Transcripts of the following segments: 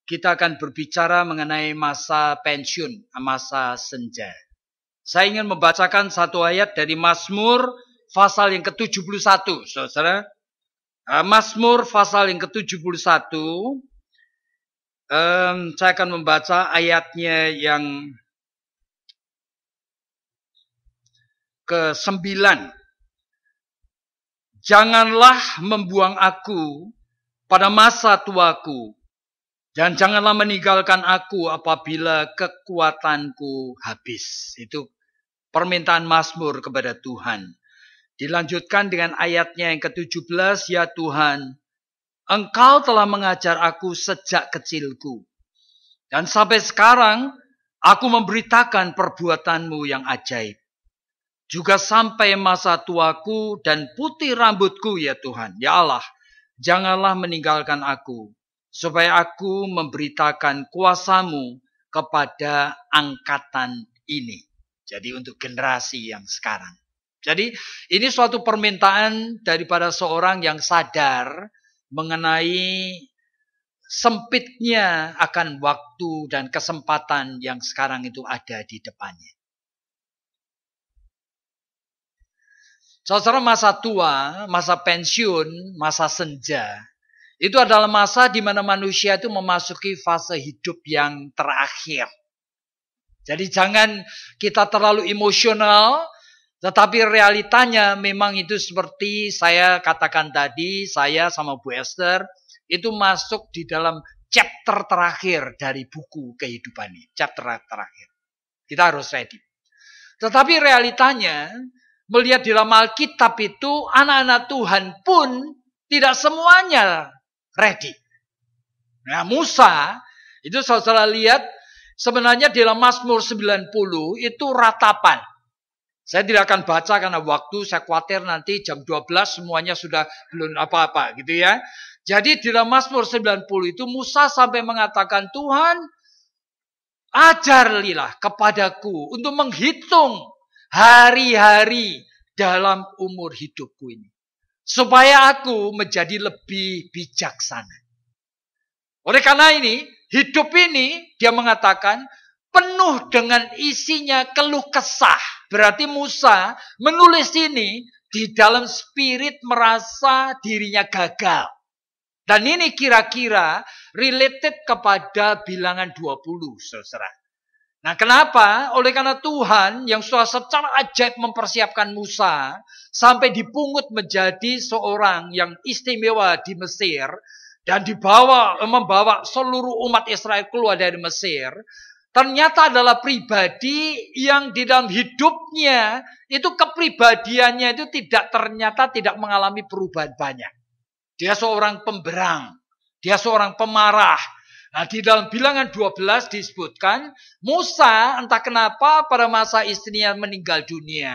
kita akan berbicara mengenai masa pensiun, masa senja. Saya ingin membacakan satu ayat dari Mazmur pasal yang ke-71, saudara. Mazmur pasal yang ke-71. Saya akan membaca ayatnya yang ke-9. Janganlah membuang aku pada masa tuaku, dan janganlah meninggalkan aku apabila kekuatanku habis. Itu permintaan Mazmur kepada Tuhan. Dilanjutkan dengan ayatnya yang ke-17, ya Tuhan, Engkau telah mengajar aku sejak kecilku, dan sampai sekarang aku memberitakan perbuatanmu yang ajaib. Juga sampai masa tuaku dan putih rambutku, ya Tuhan. Ya Allah, janganlah meninggalkan aku, supaya aku memberitakan kuasa-Mu kepada angkatan ini. Jadi untuk generasi yang sekarang. Jadi ini suatu permintaan daripada seorang yang sadar mengenai sempitnya akan waktu dan kesempatan yang sekarang itu ada di depannya. Saudara, masa tua, masa pensiun, masa senja, itu adalah masa di mana manusia itu memasuki fase hidup yang terakhir. Jadi jangan kita terlalu emosional, tetapi realitanya memang itu seperti saya katakan tadi, saya sama Bu Esther, itu masuk di dalam chapter terakhir dari buku kehidupan ini. Chapter terakhir. Kita harus ready. Tetapi realitanya, melihat di dalam Alkitab itu, anak-anak Tuhan pun tidak semuanya ready. Nah, Musa, itu saudara lihat, sebenarnya di dalam Mazmur 90 itu ratapan. Saya tidak akan baca karena waktu, saya khawatir nanti jam 12 semuanya sudah belum apa-apa gitu ya. Jadi di dalam Mazmur 90 itu Musa sampai mengatakan, Tuhan, ajarilah kepadaku untuk menghitung hari-hari dalam umur hidupku ini, supaya aku menjadi lebih bijaksana. Oleh karena ini, hidup ini, dia mengatakan, penuh dengan isinya keluh kesah. Berarti Musa menulis ini di dalam spirit merasa dirinya gagal. Dan ini kira-kira related kepada bilangan 20, saudara. Nah, kenapa? Oleh karena Tuhan yang sudah secara ajaib mempersiapkan Musa sampai dipungut menjadi seorang yang istimewa di Mesir dan membawa seluruh umat Israel keluar dari Mesir, ternyata adalah pribadi yang di dalam hidupnya itu kepribadiannya itu ternyata tidak mengalami perubahan banyak. Dia seorang pemberang, dia seorang pemarah. Nah, di dalam bilangan 12 disebutkan, Musa entah kenapa pada masa istrinya meninggal dunia,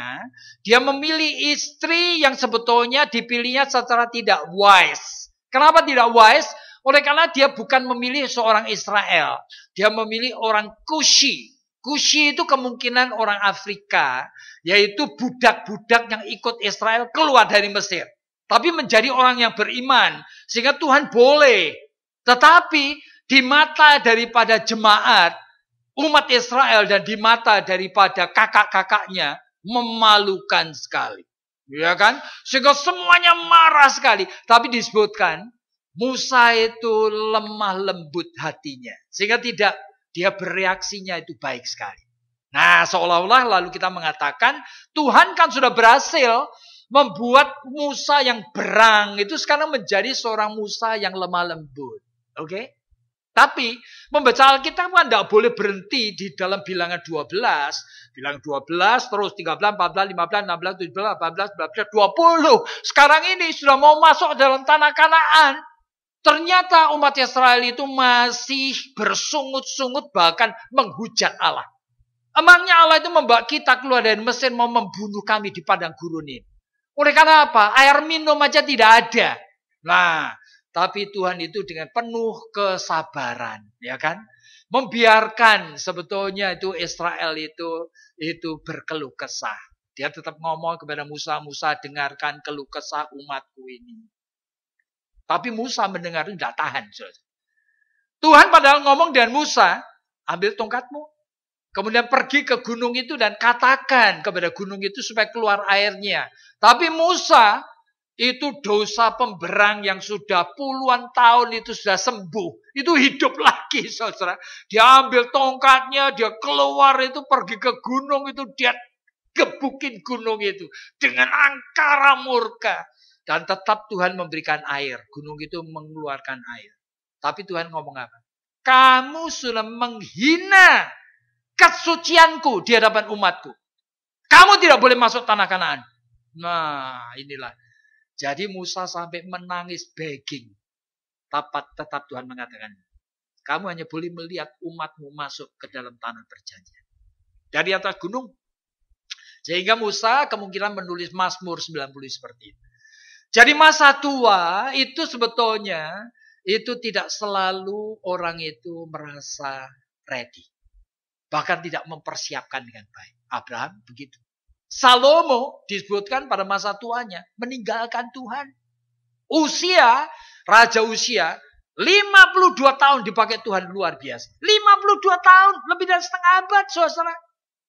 dia memilih istri yang sebetulnya dipilihnya secara tidak wise. Kenapa tidak wise? Oleh karena dia bukan memilih seorang Israel, dia memilih orang Kushi. Kushi itu kemungkinan orang Afrika, yaitu budak-budak yang ikut Israel keluar dari Mesir. Tapi menjadi orang yang beriman, sehingga Tuhan boleh. Tetapi di mata daripada jemaat, umat Israel dan di mata daripada kakak-kakaknya memalukan sekali. Ya kan? Sehingga semuanya marah sekali. Tapi disebutkan, Musa itu lemah lembut hatinya. Sehingga dia bereaksinya itu baik sekali. Nah, seolah-olah lalu kita mengatakan, Tuhan kan sudah berhasil membuat Musa yang berang itu sekarang menjadi seorang Musa yang lemah lembut. Oke? Tapi membaca Alkitab kan tidak boleh berhenti di dalam bilangan 12. Bilangan 12, terus 13, 14, 15, 16, 17, 18, 19, 20. Sekarang ini sudah mau masuk dalam tanah Kanaan. Ternyata umat Israel itu masih bersungut-sungut bahkan menghujat Allah. Emangnya Allah itu membawa kita keluar dari Mesir mau membunuh kami di padang gurun ini. Oleh karena apa? Air minum aja tidak ada. Nah, tapi Tuhan itu dengan penuh kesabaran, ya kan? Membiarkan sebetulnya itu Israel itu berkeluh kesah. Dia tetap ngomong kepada Musa, Musa dengarkan keluh kesah umatku ini. Tapi Musa mendengar itu tidak tahan. Tuhan padahal ngomong dengan Musa, ambil tongkatmu. Kemudian pergi ke gunung itu dan katakan kepada gunung itu supaya keluar airnya. Tapi Musa itu dosa pemberang yang sudah puluhan tahun itu sudah sembuh. Itu hidup lagi, saudara. Dia ambil tongkatnya, dia keluar itu pergi ke gunung itu, dia gebukin gunung itu dengan angkara murka. Dan tetap Tuhan memberikan air. Gunung itu mengeluarkan air. Tapi Tuhan ngomong apa? Kamu sudah menghina kesucianku di hadapan umatku. Kamu tidak boleh masuk tanah Kanaan. Nah, inilah. Jadi Musa sampai menangis begging. Tetap Tuhan mengatakan, kamu hanya boleh melihat umatmu masuk ke dalam tanah perjanjian. Dari atas gunung. Sehingga Musa kemungkinan menulis Mazmur 90 seperti itu. Jadi masa tua itu sebetulnya itu tidak selalu orang itu merasa ready. Bahkan tidak mempersiapkan dengan baik. Abraham begitu. Salomo disebutkan pada masa tuanya meninggalkan Tuhan. Raja Usia 52 tahun dipakai Tuhan luar biasa. 52 tahun, lebih dari setengah abad, saudara.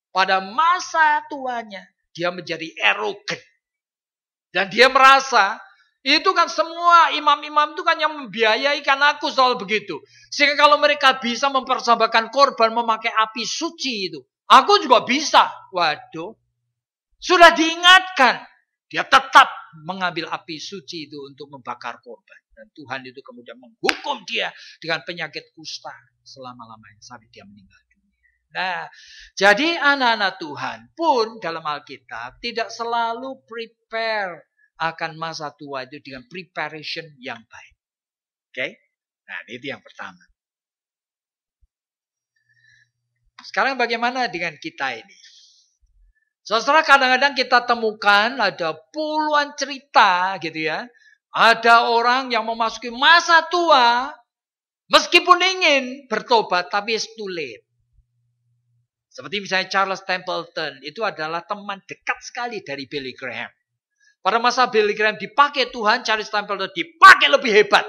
Pada masa tuanya dia menjadi arogan. Dan dia merasa itu kan semua imam-imam itu kan yang membiayai kan aku soal begitu. Sehingga kalau mereka bisa mempersembahkan korban memakai api suci itu. Aku juga bisa. Waduh. Sudah diingatkan. Dia tetap mengambil api suci itu untuk membakar korban. Dan Tuhan itu kemudian menghukum dia dengan penyakit kusta selama-lamanya sampai dia meninggal dunia. Nah, jadi anak-anak Tuhan pun dalam Alkitab tidak selalu prepare akan masa tua itu dengan preparation yang baik. Oke? Nah, itu yang pertama. Sekarang bagaimana dengan kita ini? Saudara, kadang-kadang kita temukan ada puluhan cerita gitu ya. Ada orang yang memasuki masa tua meskipun ingin bertobat tapi it's too late. Seperti misalnya Charles Templeton, itu adalah teman dekat sekali dari Billy Graham. Pada masa Billy Graham dipakai Tuhan, Charles Templeton dipakai lebih hebat.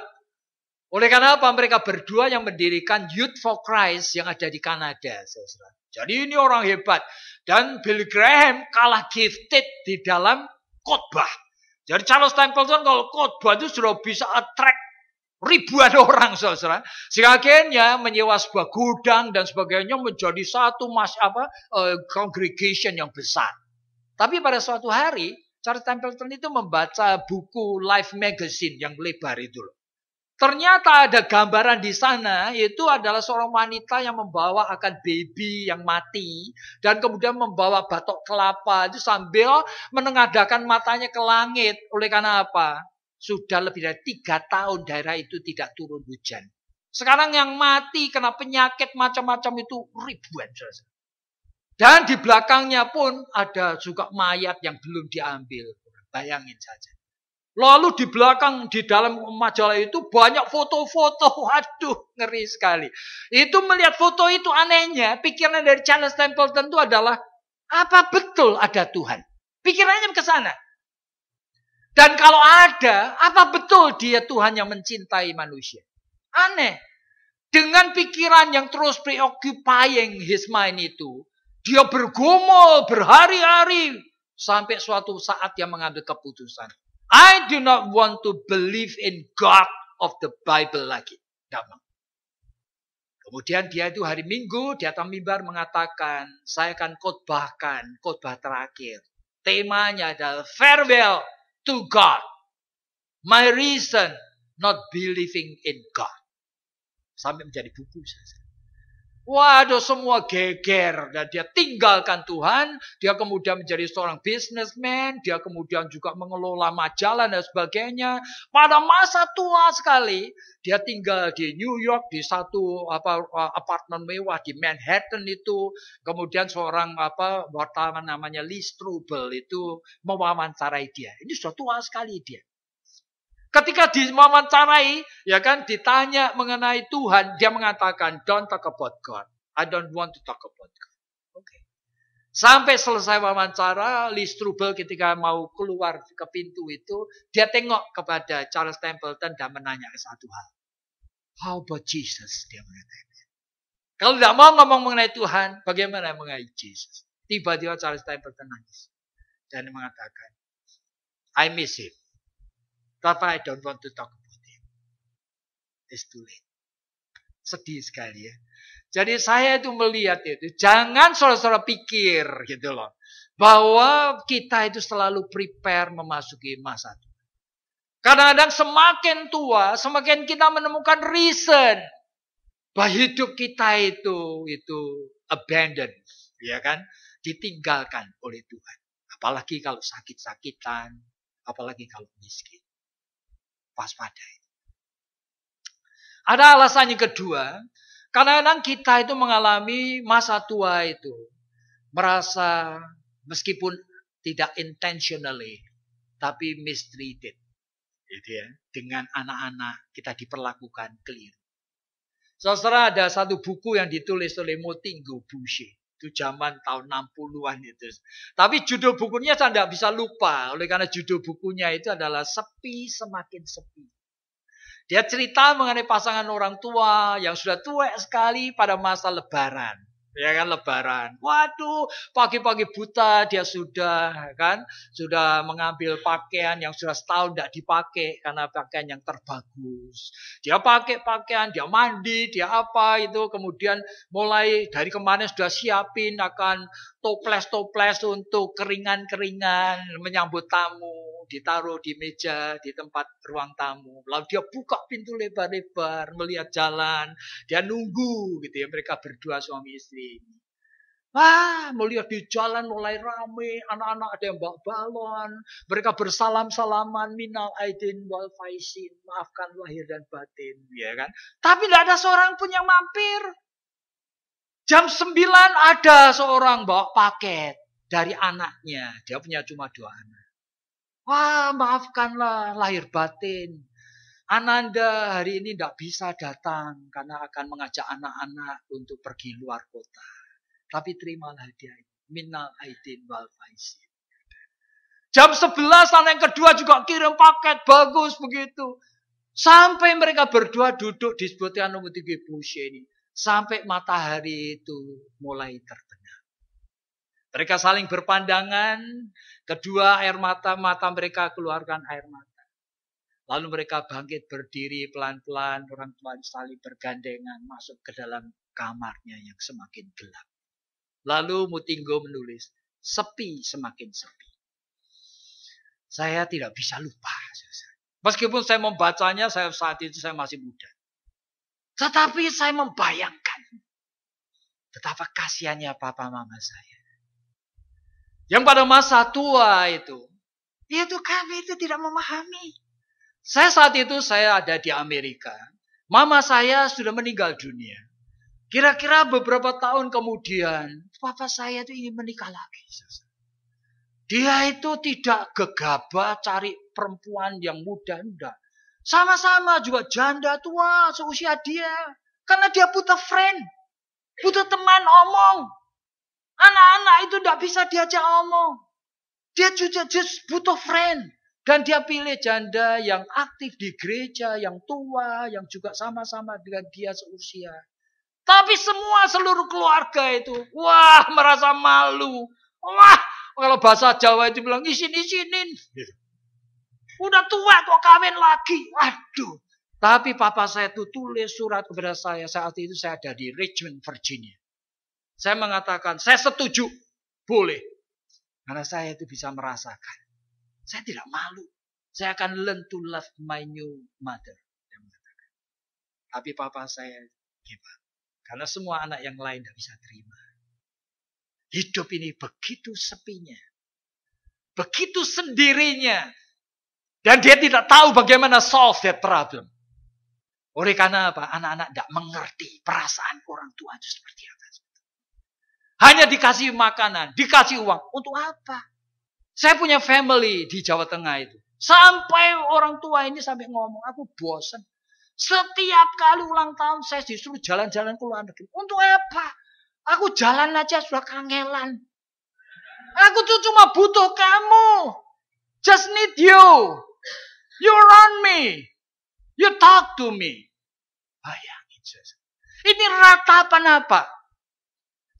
Oleh karena apa? Mereka berdua yang mendirikan Youth for Christ yang ada di Kanada. Jadi ini orang hebat. Dan Billy Graham kalah gifted di dalam khotbah. Jadi Charles Templeton kalau khotbah itu sudah bisa attract ribuan orang, saudara. Sehingga akhirnya menyewa sebuah gudang dan sebagainya menjadi satu congregation yang besar. Tapi pada suatu hari Charles Templeton itu membaca buku Life Magazine yang lebar itu loh. Ternyata ada gambaran di sana, itu adalah seorang wanita yang membawa akan baby yang mati. Dan kemudian membawa batok kelapa itu sambil menengadahkan matanya ke langit. Oleh karena apa? Sudah lebih dari 3 tahun daerah itu tidak turun hujan. Sekarang yang mati kena penyakit macam-macam itu ribuan. Dan di belakangnya pun ada juga mayat yang belum diambil. Bayangin saja. Lalu di belakang, di dalam majalah itu banyak foto-foto. Waduh, ngeri sekali. Itu melihat foto itu anehnya. Pikiran dari Charles Templeton itu adalah, apa betul ada Tuhan? Pikirannya ke sana. Dan kalau ada, apa betul dia Tuhan yang mencintai manusia? Aneh. Dengan pikiran yang terus preoccupying his mind itu, dia bergumul berhari-hari sampai suatu saat dia mengambil keputusan. I do not want to believe in God of the Bible lagi. Tidak mau. Kemudian dia itu hari Minggu di atas mimbar mengatakan, saya akan khotbah terakhir. Temanya adalah farewell to God. My reason not believing in God. Sampai menjadi buku saja. Waduh, semua geger. Dan dia tinggalkan Tuhan. Dia kemudian menjadi seorang businessman. Dia kemudian juga mengelola majalah dan sebagainya. Pada masa tua sekali, dia tinggal di New York di satu apartemen mewah di Manhattan itu. Kemudian seorang wartawan namanya Lee Strobel itu mewawancarai dia. Ini sudah tua sekali dia. Ketika diwawancarai, ya kan, ditanya mengenai Tuhan, dia mengatakan, don't talk about God. I don't want to talk about God. Okay. Sampai selesai wawancara, Lee Strobel ketika mau keluar ke pintu itu, dia tengok kepada Charles Templeton dan menanya satu hal. How about Jesus? Dia mengatakan. Kalau tidak mau ngomong mengenai Tuhan, bagaimana mengenai Yesus? Tiba-tiba Charles Stapleton nangis. Dan mengatakan, I miss him. Tapi I don't want to talk about him. It's too late. Sedih sekali ya. Jadi saya itu melihat itu. Jangan saudara-saudara pikir gitu loh. Bahwa kita itu selalu prepare memasuki masa tua. Kadang-kadang semakin tua, semakin kita menemukan reason bahwa hidup kita itu abandoned, ya kan? Ditinggalkan oleh Tuhan. Apalagi kalau sakit-sakitan, apalagi kalau miskin. Waspada. Ada alasan yang kedua, kadang-kadang kita itu mengalami masa tua itu merasa meskipun tidak intentionally, tapi mistreated. Gitu ya, dengan anak-anak kita diperlakukan keliru. Saudara, ada satu buku yang ditulis oleh Motingo Boucher. Itu zaman tahun 60-an itu. Tapi judul bukunya saya tidak bisa lupa. Oleh karena judul bukunya itu adalah Sepi Semakin Sepi. Dia cerita mengenai pasangan orang tua yang sudah tua sekali pada masa lebaran. Ya kan, lebaran. Waduh, pagi-pagi buta dia sudah mengambil pakaian yang sudah setahun tidak dipakai karena pakaian yang terbagus. Dia pakai pakaian, dia mandi, dia apa itu, kemudian mulai dari kemarin sudah siapin akan toples-toples untuk keringan-keringan menyambut tamu, ditaruh di meja di tempat ruang tamu. Lalu dia buka pintu lebar-lebar, melihat jalan, dia nunggu gitu ya, mereka berdua suami istri. Wah, melihat di jalan mulai ramai, anak-anak ada yang bawa balon, mereka bersalam-salaman, minal aidin wal faizin, maafkan lahir dan batin, ya kan? Tapi tidak ada seorang pun yang mampir. Jam 9 ada seorang bawa paket dari anaknya, dia punya cuma 2 anak. Wah, maafkanlah lahir batin. Ananda hari ini tidak bisa datang karena akan mengajak anak-anak untuk pergi luar kota. Tapi terimalah hadiah ini. Minal aidin wal faizin. Jam 11 anak yang kedua juga kirim paket bagus begitu. Sampai mereka berdua duduk di sebuah Motingo Boucher ini. Sampai matahari itu mulai terbenam. Mereka saling berpandangan. Kedua air mata mereka keluarkan air mata. Lalu mereka bangkit berdiri pelan-pelan. Orang tua saling bergandengan masuk ke dalam kamarnya yang semakin gelap. Lalu Motingo menulis, sepi semakin sepi. Saya tidak bisa lupa. Meskipun saya membacanya, saat itu saya masih muda. Tetapi saya membayangkan betapa kasihannya papa mama saya. Yang pada masa tua itu kami itu tidak memahami. Saat itu saya ada di Amerika. Mama saya sudah meninggal dunia. Kira-kira beberapa tahun kemudian, papa saya itu ingin menikah lagi. Dia itu tidak gegabah cari perempuan yang muda, enggak. Sama-sama juga janda tua seusia dia. Karena dia butuh friend. Butuh teman omong. Anak-anak itu tidak bisa diajak omong. Dia juga just butuh friend. Dan dia pilih janda yang aktif di gereja, yang tua, yang juga sama-sama dengan dia seusia. Tapi seluruh keluarga itu, wah merasa malu. Wah, kalau bahasa Jawa itu bilang, isin-isinin. Udah tua kok kawin lagi. Waduh. Tapi papa saya itu tulis surat kepada saya. Saat itu saya ada di Richmond, Virginia. Saya mengatakan, saya setuju. Boleh. Karena saya itu bisa merasakan. Saya tidak malu. Saya akan learn to love my new mother. Tapi papa saya gimana? Karena semua anak yang lain tidak bisa terima. Hidup ini begitu sepinya. Begitu sendirinya. Dan dia tidak tahu bagaimana solve that problem. Oleh karena apa? Anak-anak tidak mengerti perasaan orang tua itu seperti apa. Hanya dikasih makanan, dikasih uang. Untuk apa? Saya punya family di Jawa Tengah itu. Sampai orang tua ini sampai ngomong, aku bosan. Setiap kali ulang tahun saya disuruh jalan-jalan ke luar negeri. Untuk apa? Aku jalan aja sudah kangelan. Aku tuh cuma butuh kamu. Just need you. You around me. You talk to me. Bayangin. Ini ratapan apa?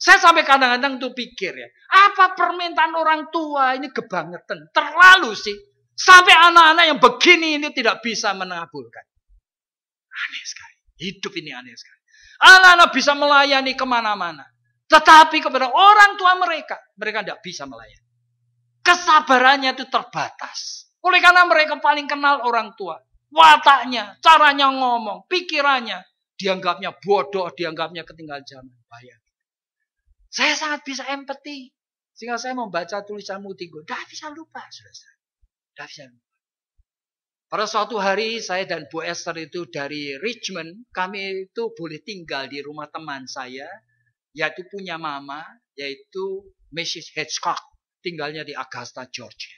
Saya sampai kadang-kadang tuh pikir ya, apa permintaan orang tua ini kebangetan, terlalu sih. Sampai anak-anak yang begini ini tidak bisa mengabulkan. Aneh sekali. Hidup ini aneh sekali. Anak-anak bisa melayani kemana-mana. Tetapi kepada orang tua mereka tidak bisa melayani. Kesabarannya itu terbatas. Oleh karena mereka paling kenal orang tua. Wataknya, caranya ngomong, pikirannya. Dianggapnya bodoh, dianggapnya ketinggalan zaman. Bayangin. Saya sangat bisa empati. Sehingga saya membaca tulisan Mutigo. Tidak bisa lupa. Tidak bisa lupa. Pada suatu hari saya dan Bu Esther itu dari Richmond. Kami itu boleh tinggal di rumah teman saya. Yaitu punya mama. Yaitu Mrs. Hitchcock. Tinggalnya di Augusta, Georgia.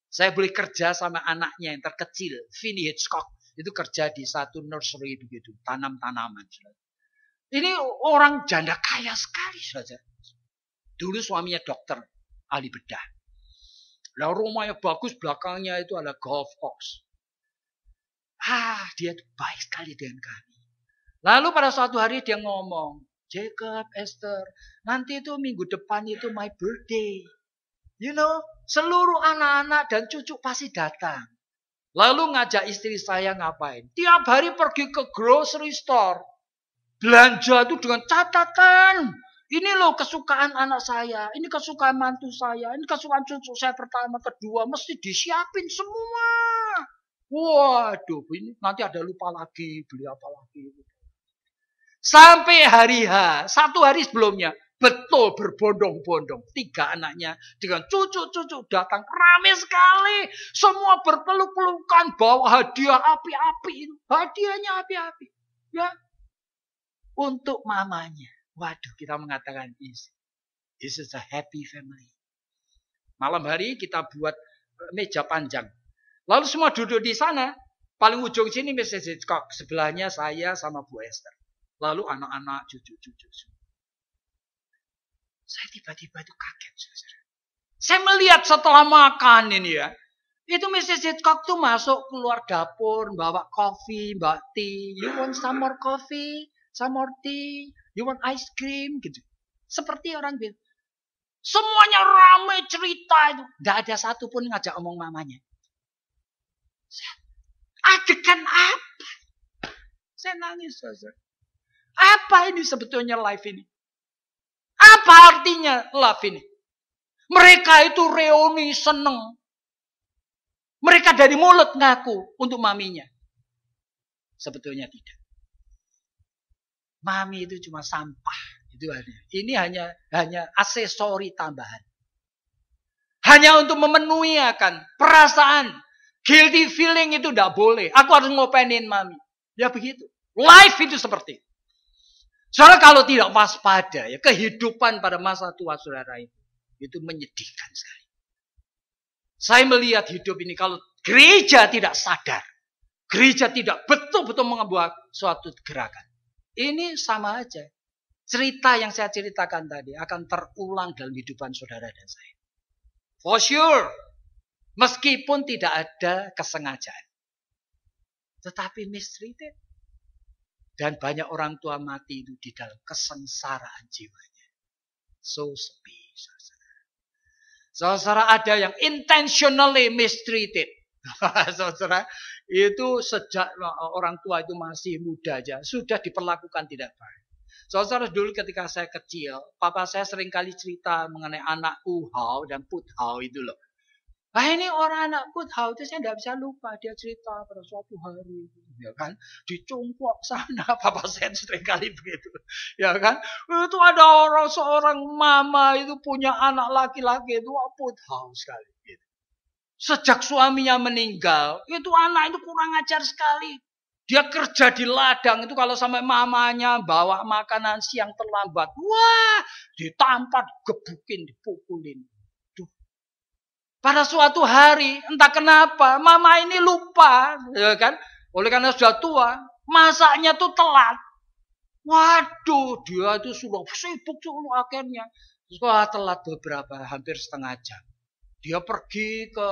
Saya boleh kerja sama anaknya yang terkecil. Vinnie Hitchcock. Itu kerja di satu nursery begitu. Tanam-tanaman. Ini orang janda kaya sekali saja. Dulu suaminya dokter, ahli bedah. Lah rumahnya bagus, belakangnya itu ada golf course. Dia baik sekali dengan kami. Lalu pada suatu hari dia ngomong, Jacob, Esther, nanti itu minggu depan itu my birthday. You know, seluruh anak-anak dan cucu pasti datang. Lalu ngajak istri saya ngapain? Tiap hari pergi ke grocery store. Belanja itu dengan catatan. Ini loh kesukaan anak saya. Ini kesukaan mantu saya. Ini kesukaan cucu saya pertama, kedua. Mesti disiapin semua. Waduh, ini nanti ada lupa lagi. Beli apa lagi. Sampai hari H. Satu hari sebelumnya. Betul berbondong-bondong. 3 anaknya dengan cucu-cucu datang. Ramai sekali. Semua berpeluk-pelukan. Bawa hadiah api-api. Hadiahnya api-api. Ya. Untuk mamanya. Waduh, kita mengatakan this is a happy family. Malam hari kita buat meja panjang. Lalu semua duduk di sana. Paling ujung sini Mrs. Hitchcock. Sebelahnya saya sama Bu Esther. Lalu anak-anak, cucu-cucu. Saya tiba-tiba itu kaget. Saya melihat setelah makan ini ya. Itu Mrs. Hitchcock tuh masuk keluar dapur. Bawa kopi, bawa tea. You want some more coffee? Some more tea? You want ice cream? Gitu. Seperti orang bilang. Semuanya ramai cerita itu. Tidak ada satupun ngajak omong mamanya. Adegan apa? Saya nangis. Apa ini sebetulnya life ini? Apa artinya love ini? Mereka itu reuni seneng. Mereka dari mulut ngaku untuk maminya. Sebetulnya tidak. Mami itu cuma sampah. Itu aja. Ini hanya aksesori tambahan. Hanya untuk memenuhi akan perasaan. Guilty feeling itu tidak boleh. Aku harus ngopenin mami. Ya begitu. Life itu seperti itu. Soalnya kalau tidak waspada, ya kehidupan pada masa tua saudara itu menyedihkan sekali. Saya melihat hidup ini kalau gereja tidak sadar, gereja tidak betul-betul membuat suatu gerakan. Ini sama aja. Cerita yang saya ceritakan tadi akan terulang dalam kehidupan saudara dan saya. For sure. Meskipun tidak ada kesengajaan. Tetapi mistreated. Dan banyak orang tua mati itu di dalam kesengsaraan jiwanya. So sepi. Saudara ada yang intentionally mistreated. Saudara, itu sejak orang tua itu masih muda aja. Sudah diperlakukan tidak baik. Saudara, dulu ketika saya kecil, papa saya sering kali cerita mengenai anak Uhau dan Puthau itu loh. Nah ini orang anak Puthau itu saya tidak bisa lupa. Dia cerita pada suatu hari. Ya kan, di Cungkuak sana papa saya sering kali begitu. Ya kan, itu ada seorang mama itu punya anak laki-laki itu Puthau sekali. Gitu. Sejak suaminya meninggal, itu anak itu kurang ajar sekali. Dia kerja di ladang itu kalau sampai mamanya bawa makanan siang terlambat. Wah, ditampar, gebukin, dipukulin. Pada suatu hari, entah kenapa, mama ini lupa, ya kan? Oleh karena sudah tua, masaknya tuh telat. Waduh, dia itu sudah sibuk akhirnya. Setelah telat hampir setengah jam. Dia pergi ke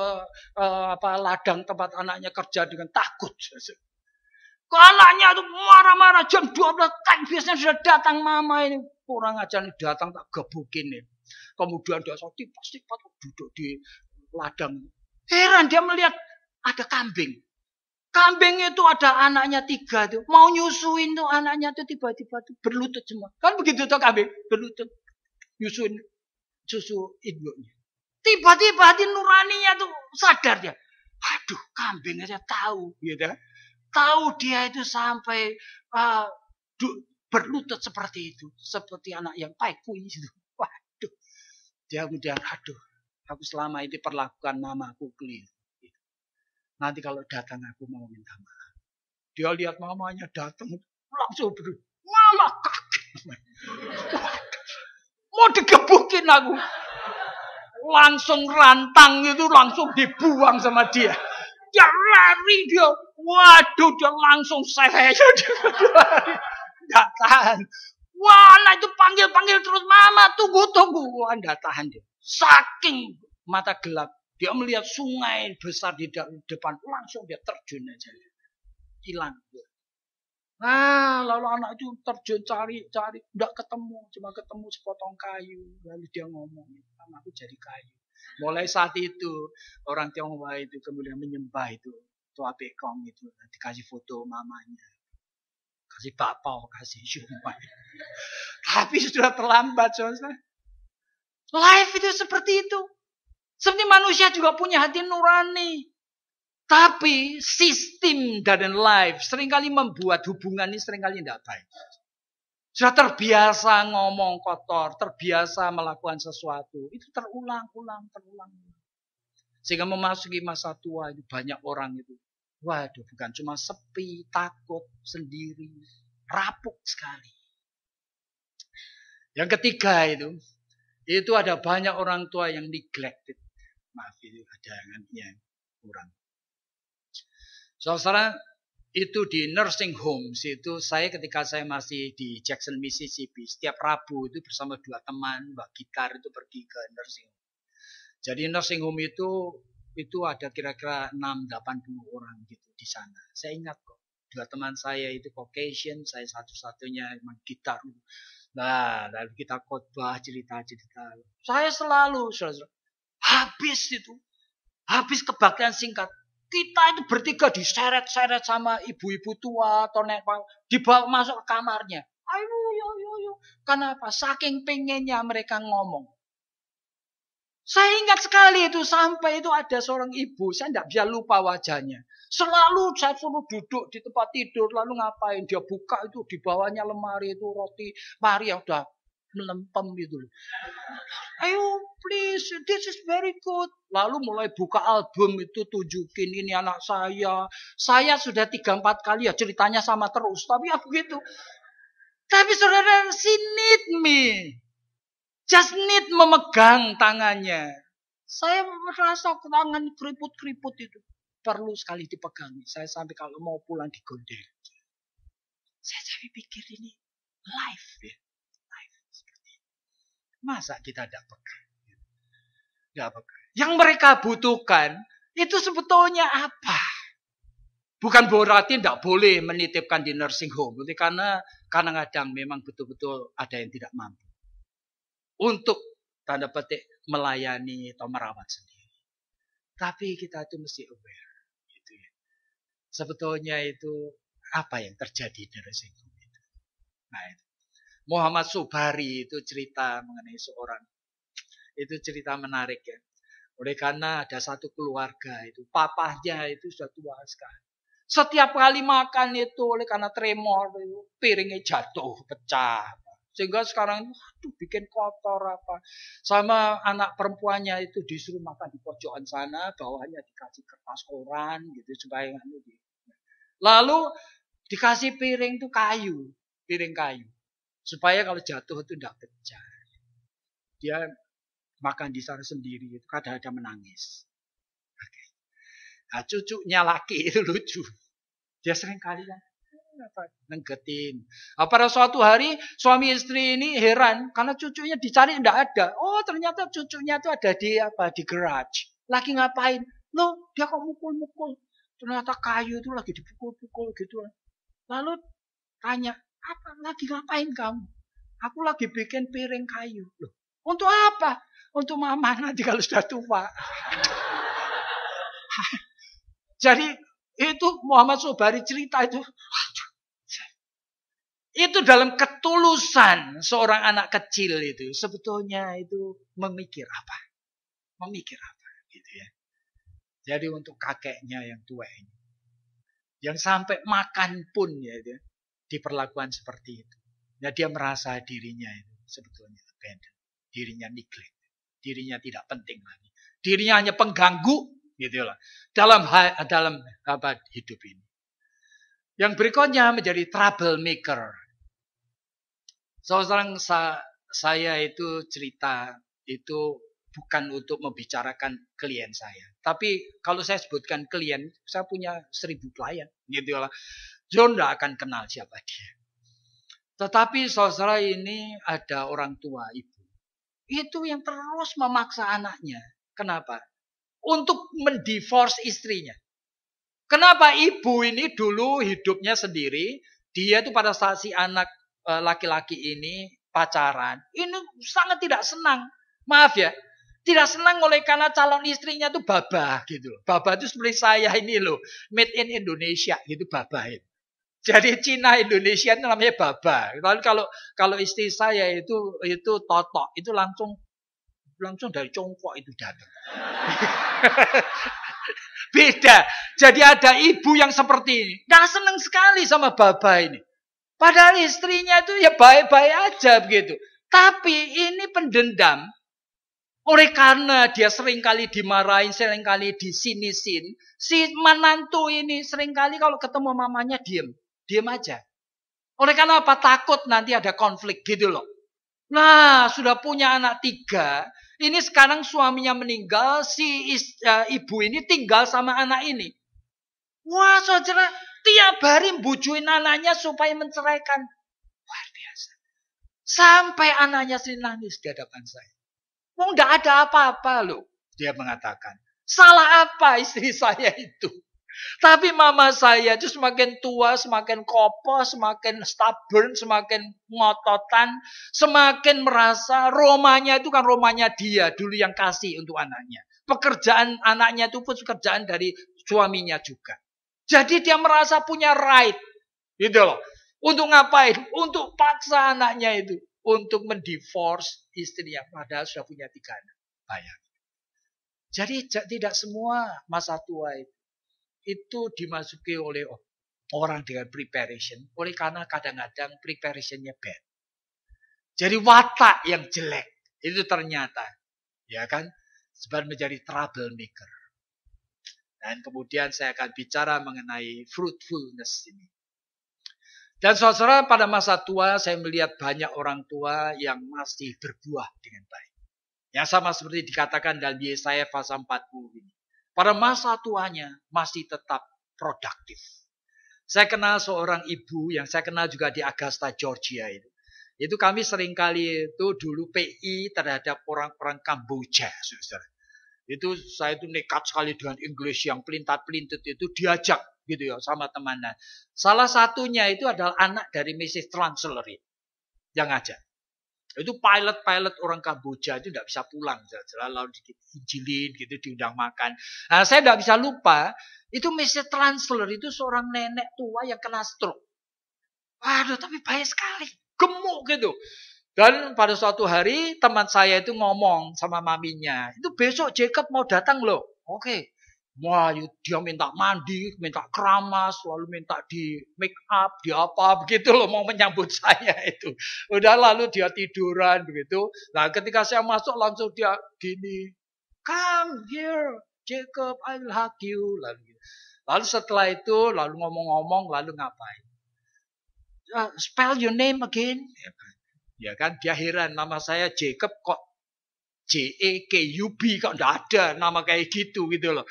ladang tempat anaknya kerja dengan takut. Anaknya tuh marah-marah jam 12 kan biasanya sudah datang mama ini. Kurang ajar nih datang tak gebukin nih. Kemudian dia pasti duduk di ladang. Heran dia melihat ada kambing. Kambing itu ada anaknya 3 tuh. Mau nyusuin tuh anaknya tuh tiba-tiba tuh berlutut semua. Kan begitu tuh kambing berlutut. Nyusuin susu induknya. Tiba-tiba hati nuraninya tuh sadar dia. Aduh, kambing aja tahu, gitu. Tahu dia itu sampai berlutut seperti itu, seperti anak yang paikui itu. Waduh, dia kemudian, aduh, aku selama ini perlakukan mamaku keliru. Nanti kalau datang aku mau minta maaf. Dia lihat mamanya datang, langsung malah kaget. Mau digebukin aku. Langsung rantang itu langsung dibuang sama dia. Dia lari dia. Waduh, dia langsung saya. Nggak tahan. Wah, anak itu panggil-panggil terus. Mama, tunggu. Wah, nggak tahan dia. Saking mata gelap. Dia melihat sungai besar di depan. Langsung dia terjun aja. Hilang. Nah, lalu anak itu terjun cari. Nggak ketemu. Cuma ketemu sepotong kayu. Lalu dia ngomong. Anakku jadi kayu. Mulai saat itu, orang Tionghoa itu kemudian menyembah itu. Tua Bekong itu. Dikasih foto mamanya. Kasih bakpao, kasih shumai. Tapi sudah terlambat, saudara. Life itu seperti itu. Seperti manusia juga punya hati nurani. Tapi sistem dan life seringkali membuat hubungan ini seringkali tidak baik. Sudah terbiasa ngomong kotor, terbiasa melakukan sesuatu. Itu terulang. Sehingga memasuki masa tua itu banyak orang itu. Waduh, bukan cuma sepi, takut, sendiri, rapuk sekali. Yang ketiga itu ada banyak orang tua yang neglected. Maaf, itu ada yang kurang. Saudara, itu di nursing homes itu ketika saya masih di Jackson, Mississippi, setiap Rabu itu bersama 2 teman, Mbak Gitar itu pergi ke nursing home. Jadi nursing home itu ada kira-kira 6-80 orang gitu di sana. Saya ingat kok, 2 teman saya itu Caucasian, saya satu-satunya emang gitar. Nah, lalu kita khotbah, cerita. Saya selalu habis kebaktian singkat. Kita itu bertiga diseret-seret sama ibu-ibu tua atau dibawa masuk ke kamarnya. Ayo. Kenapa? Saking pengennya mereka ngomong. Saya ingat sekali itu sampai itu ada seorang ibu, saya tidak bisa lupa wajahnya. Selalu saya suruh duduk di tempat tidur, lalu ngapain? Dia buka itu di bawahnya lemari itu roti Maria udah melempem gitu. Ayo please, this is very good. Lalu mulai buka album itu tunjukin ini anak saya. Saya sudah 3-4 kali ya ceritanya sama terus, tapi ya begitu. Tapi saudara, she need me. Just need memegang tangannya. Saya merasa tangan keriput-keriput itu. Perlu sekali dipegangi. Saya sampai kalau mau pulang digondel. Saya pikir ini life ya. Life seperti ini. Masa kita tidak pegang? Tidak pegang. Yang mereka butuhkan itu sebetulnya apa? Bukan berarti tidak boleh menitipkan di nursing home. Karena kadang-kadang memang betul-betul ada yang tidak mampu. Untuk tanda petik melayani atau merawat sendiri. Tapi kita itu mesti aware. Gitu ya. Sebetulnya itu apa yang terjadi di nursing home itu. Nah itu. Muhammad Subari itu cerita mengenai seorang. Itu cerita menarik ya. Oleh karena ada satu keluarga itu. Papahnya itu sudah tua sekali. Setiap kali makan itu oleh karena tremor itu, piringnya jatuh, pecah. Sehingga sekarang itu bikin kotor apa. Sama anak perempuannya itu disuruh makan di pojokan sana. Bawahnya dikasih kertas koran gitu. Supaya lalu dikasih piring itu kayu. Piring kayu. Supaya kalau jatuh itu tidak pecah. Dia makan di sana sendiri. Itu kadang-kadang menangis. Okay. Nah, cucunya laki itu lucu. Dia sering kali nenggetin. Pada suatu hari suami istri ini heran karena cucunya dicari tidak ada. Oh ternyata cucunya itu ada di garage. Lagi ngapain? Loh dia kok mukul-mukul. Ternyata kayu itu lagi dipukul-pukul gitu. Lalu tanya, apa lagi ngapain kamu? Aku lagi bikin piring kayu. Loh, untuk apa? Untuk mama nanti kalau sudah tua. Jadi itu Muhammad Sobari cerita itu. Itu dalam ketulusan seorang anak kecil itu. Sebetulnya itu memikir apa? Memikir apa? Gitu ya. Jadi untuk kakeknya yang tua ini. Yang sampai makan pun ya, diperlakukan seperti itu. Ya, dia merasa dirinya itu sebetulnya abandon. Dirinya neglect. Dirinya tidak penting lagi. Dirinya hanya pengganggu gitu lah. Dalam hidup ini. Yang berikutnya menjadi troublemaker. Seorang saya itu cerita itu bukan untuk membicarakan klien saya. Tapi kalau saya sebutkan klien, saya punya 1000 klien. Gitu lah. John tidak akan kenal siapa dia. Tetapi saudara ini ada orang tua ibu. Itu yang terus memaksa anaknya. Kenapa? Untuk mendivorce istrinya. Kenapa ibu ini dulu hidupnya sendiri. Dia itu pada saat si anak laki-laki ini pacaran. Ini sangat tidak senang. Maaf ya. Tidak senang oleh karena calon istrinya itu babah gitu. Babah itu seperti saya ini loh. Made in Indonesia gitu babah itu. Jadi Cina Indonesia itu namanya baba. Lalu kalau istri saya itu totok, itu langsung dari Congkok itu datang. Beda. Jadi ada ibu yang seperti ini. Nggak senang sekali sama baba ini. Padahal istrinya itu ya baik-baik aja begitu. Tapi ini pendendam. Oleh karena dia seringkali dimarahin, seringkali disinisin. Si menantu ini seringkali kalau ketemu mamanya diem aja. Oleh karena apa? Takut nanti ada konflik gitu loh. Nah, sudah punya anak 3. Ini sekarang suaminya meninggal, si ibu ini tinggal sama anak ini. Wah, saudara, tiap hari bujuin anaknya supaya menceraikan. Luar biasa. Sampai anaknya sering nangis di hadapan saya. Wong enggak ada apa-apa loh, dia mengatakan. Salah apa istri saya itu? Tapi mama saya itu semakin tua, semakin kokoh, semakin stubborn, semakin ngototan, semakin merasa romanya itu kan romanya dia dulu yang kasih untuk anaknya. Pekerjaan anaknya itu pun pekerjaan dari suaminya juga. Jadi dia merasa punya right, gitu loh. Untuk ngapain? Untuk paksa anaknya itu. Untuk mendivorce istri yang padahal sudah punya 3 anak. Bayangin. Jadi tidak semua masa tua itu dimasuki oleh orang dengan preparation. Oleh karena kadang-kadang preparationnya bad. Jadi watak yang jelek itu ternyata ya kan sebab menjadi troublemaker. Dan kemudian saya akan bicara mengenai fruitfulness ini. Dan saudara pada masa tua saya melihat banyak orang tua yang masih berbuah dengan baik. Yang sama seperti dikatakan dalam Yesaya pasal 40 ini. Pada masa tuanya masih tetap produktif. Saya kenal seorang ibu yang saya kenal juga di Augusta, Georgia itu. Itu kami seringkali itu dulu PI terhadap orang-orang Kamboja, saudara. Itu saya itu nekat sekali dengan English yang pelintat-pelintit itu diajak gitu ya sama temannya. Salah satunya itu adalah anak dari Mrs. Chancellor yang ngajak. Itu pilot orang Kamboja itu tidak bisa pulang. Lalu diinjilin gitu, diundang makan. Nah, saya tidak bisa lupa, itu Mrs. Chancellor itu seorang nenek tua yang kena stroke. Waduh, tapi baik sekali. Gemuk gitu. Dan pada suatu hari teman saya itu ngomong sama maminya. Itu besok Jacob mau datang loh. Oke. Wah, dia minta mandi, minta keramas, lalu minta di make up, di apa, begitu loh mau menyambut saya itu. Udah lalu dia tiduran begitu. Nah ketika saya masuk langsung dia gini, come here Jacob, I will hug you. Lalu setelah itu lalu ngomong-ngomong lalu ngapain? Spell your name again. Ya kan dia heran nama saya Jacob kok JEKUB kok enggak ada nama kayak gitu loh.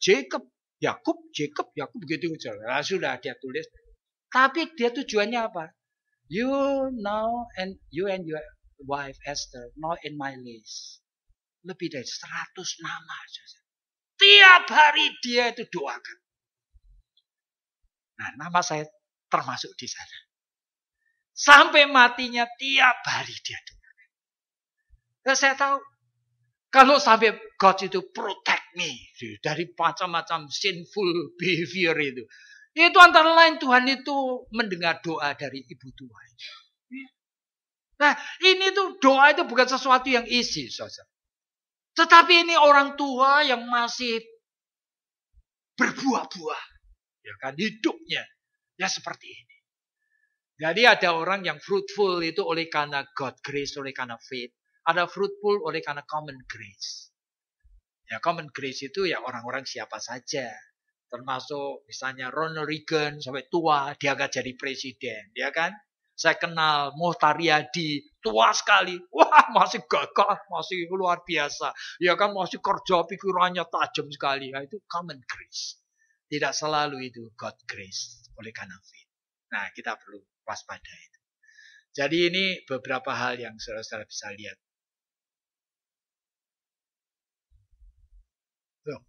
Jacob Yakub begitu saja. Nah, sudah dia tulis. Tapi dia tujuannya apa? You and your wife Esther now in my list. Lebih dari 100 nama saja. Tiap hari dia itu doakan. Nah, nama saya termasuk di sana. Sampai matinya tiap hari dia doakan. Dan saya tahu, kalau sampai God itu protect me dari macam-macam sinful behavior itu antara lain Tuhan itu mendengar doa dari ibu tua. Nah, ini tuh doa itu bukan sesuatu yang easy, saudara. Tetapi ini orang tua yang masih berbuah-buah, ya kan, hidupnya ya seperti ini. Jadi ada orang yang fruitful itu oleh karena God grace, oleh karena faith. Ada fruitful oleh karena common grace. Ya, common grace itu ya orang-orang siapa saja. Termasuk misalnya Ronald Reagan sampai tua dia gak jadi presiden, ya kan? Saya kenal Mohtar Yadi, tua sekali. Wah, masih gagah, masih luar biasa. Ya kan, masih kerja pikirannya tajam sekali. Nah, itu common grace. Tidak selalu itu God grace oleh karena faith. Nah, kita perlu waspada itu. Jadi ini beberapa hal yang saudara-saudara bisa lihat. Tuh.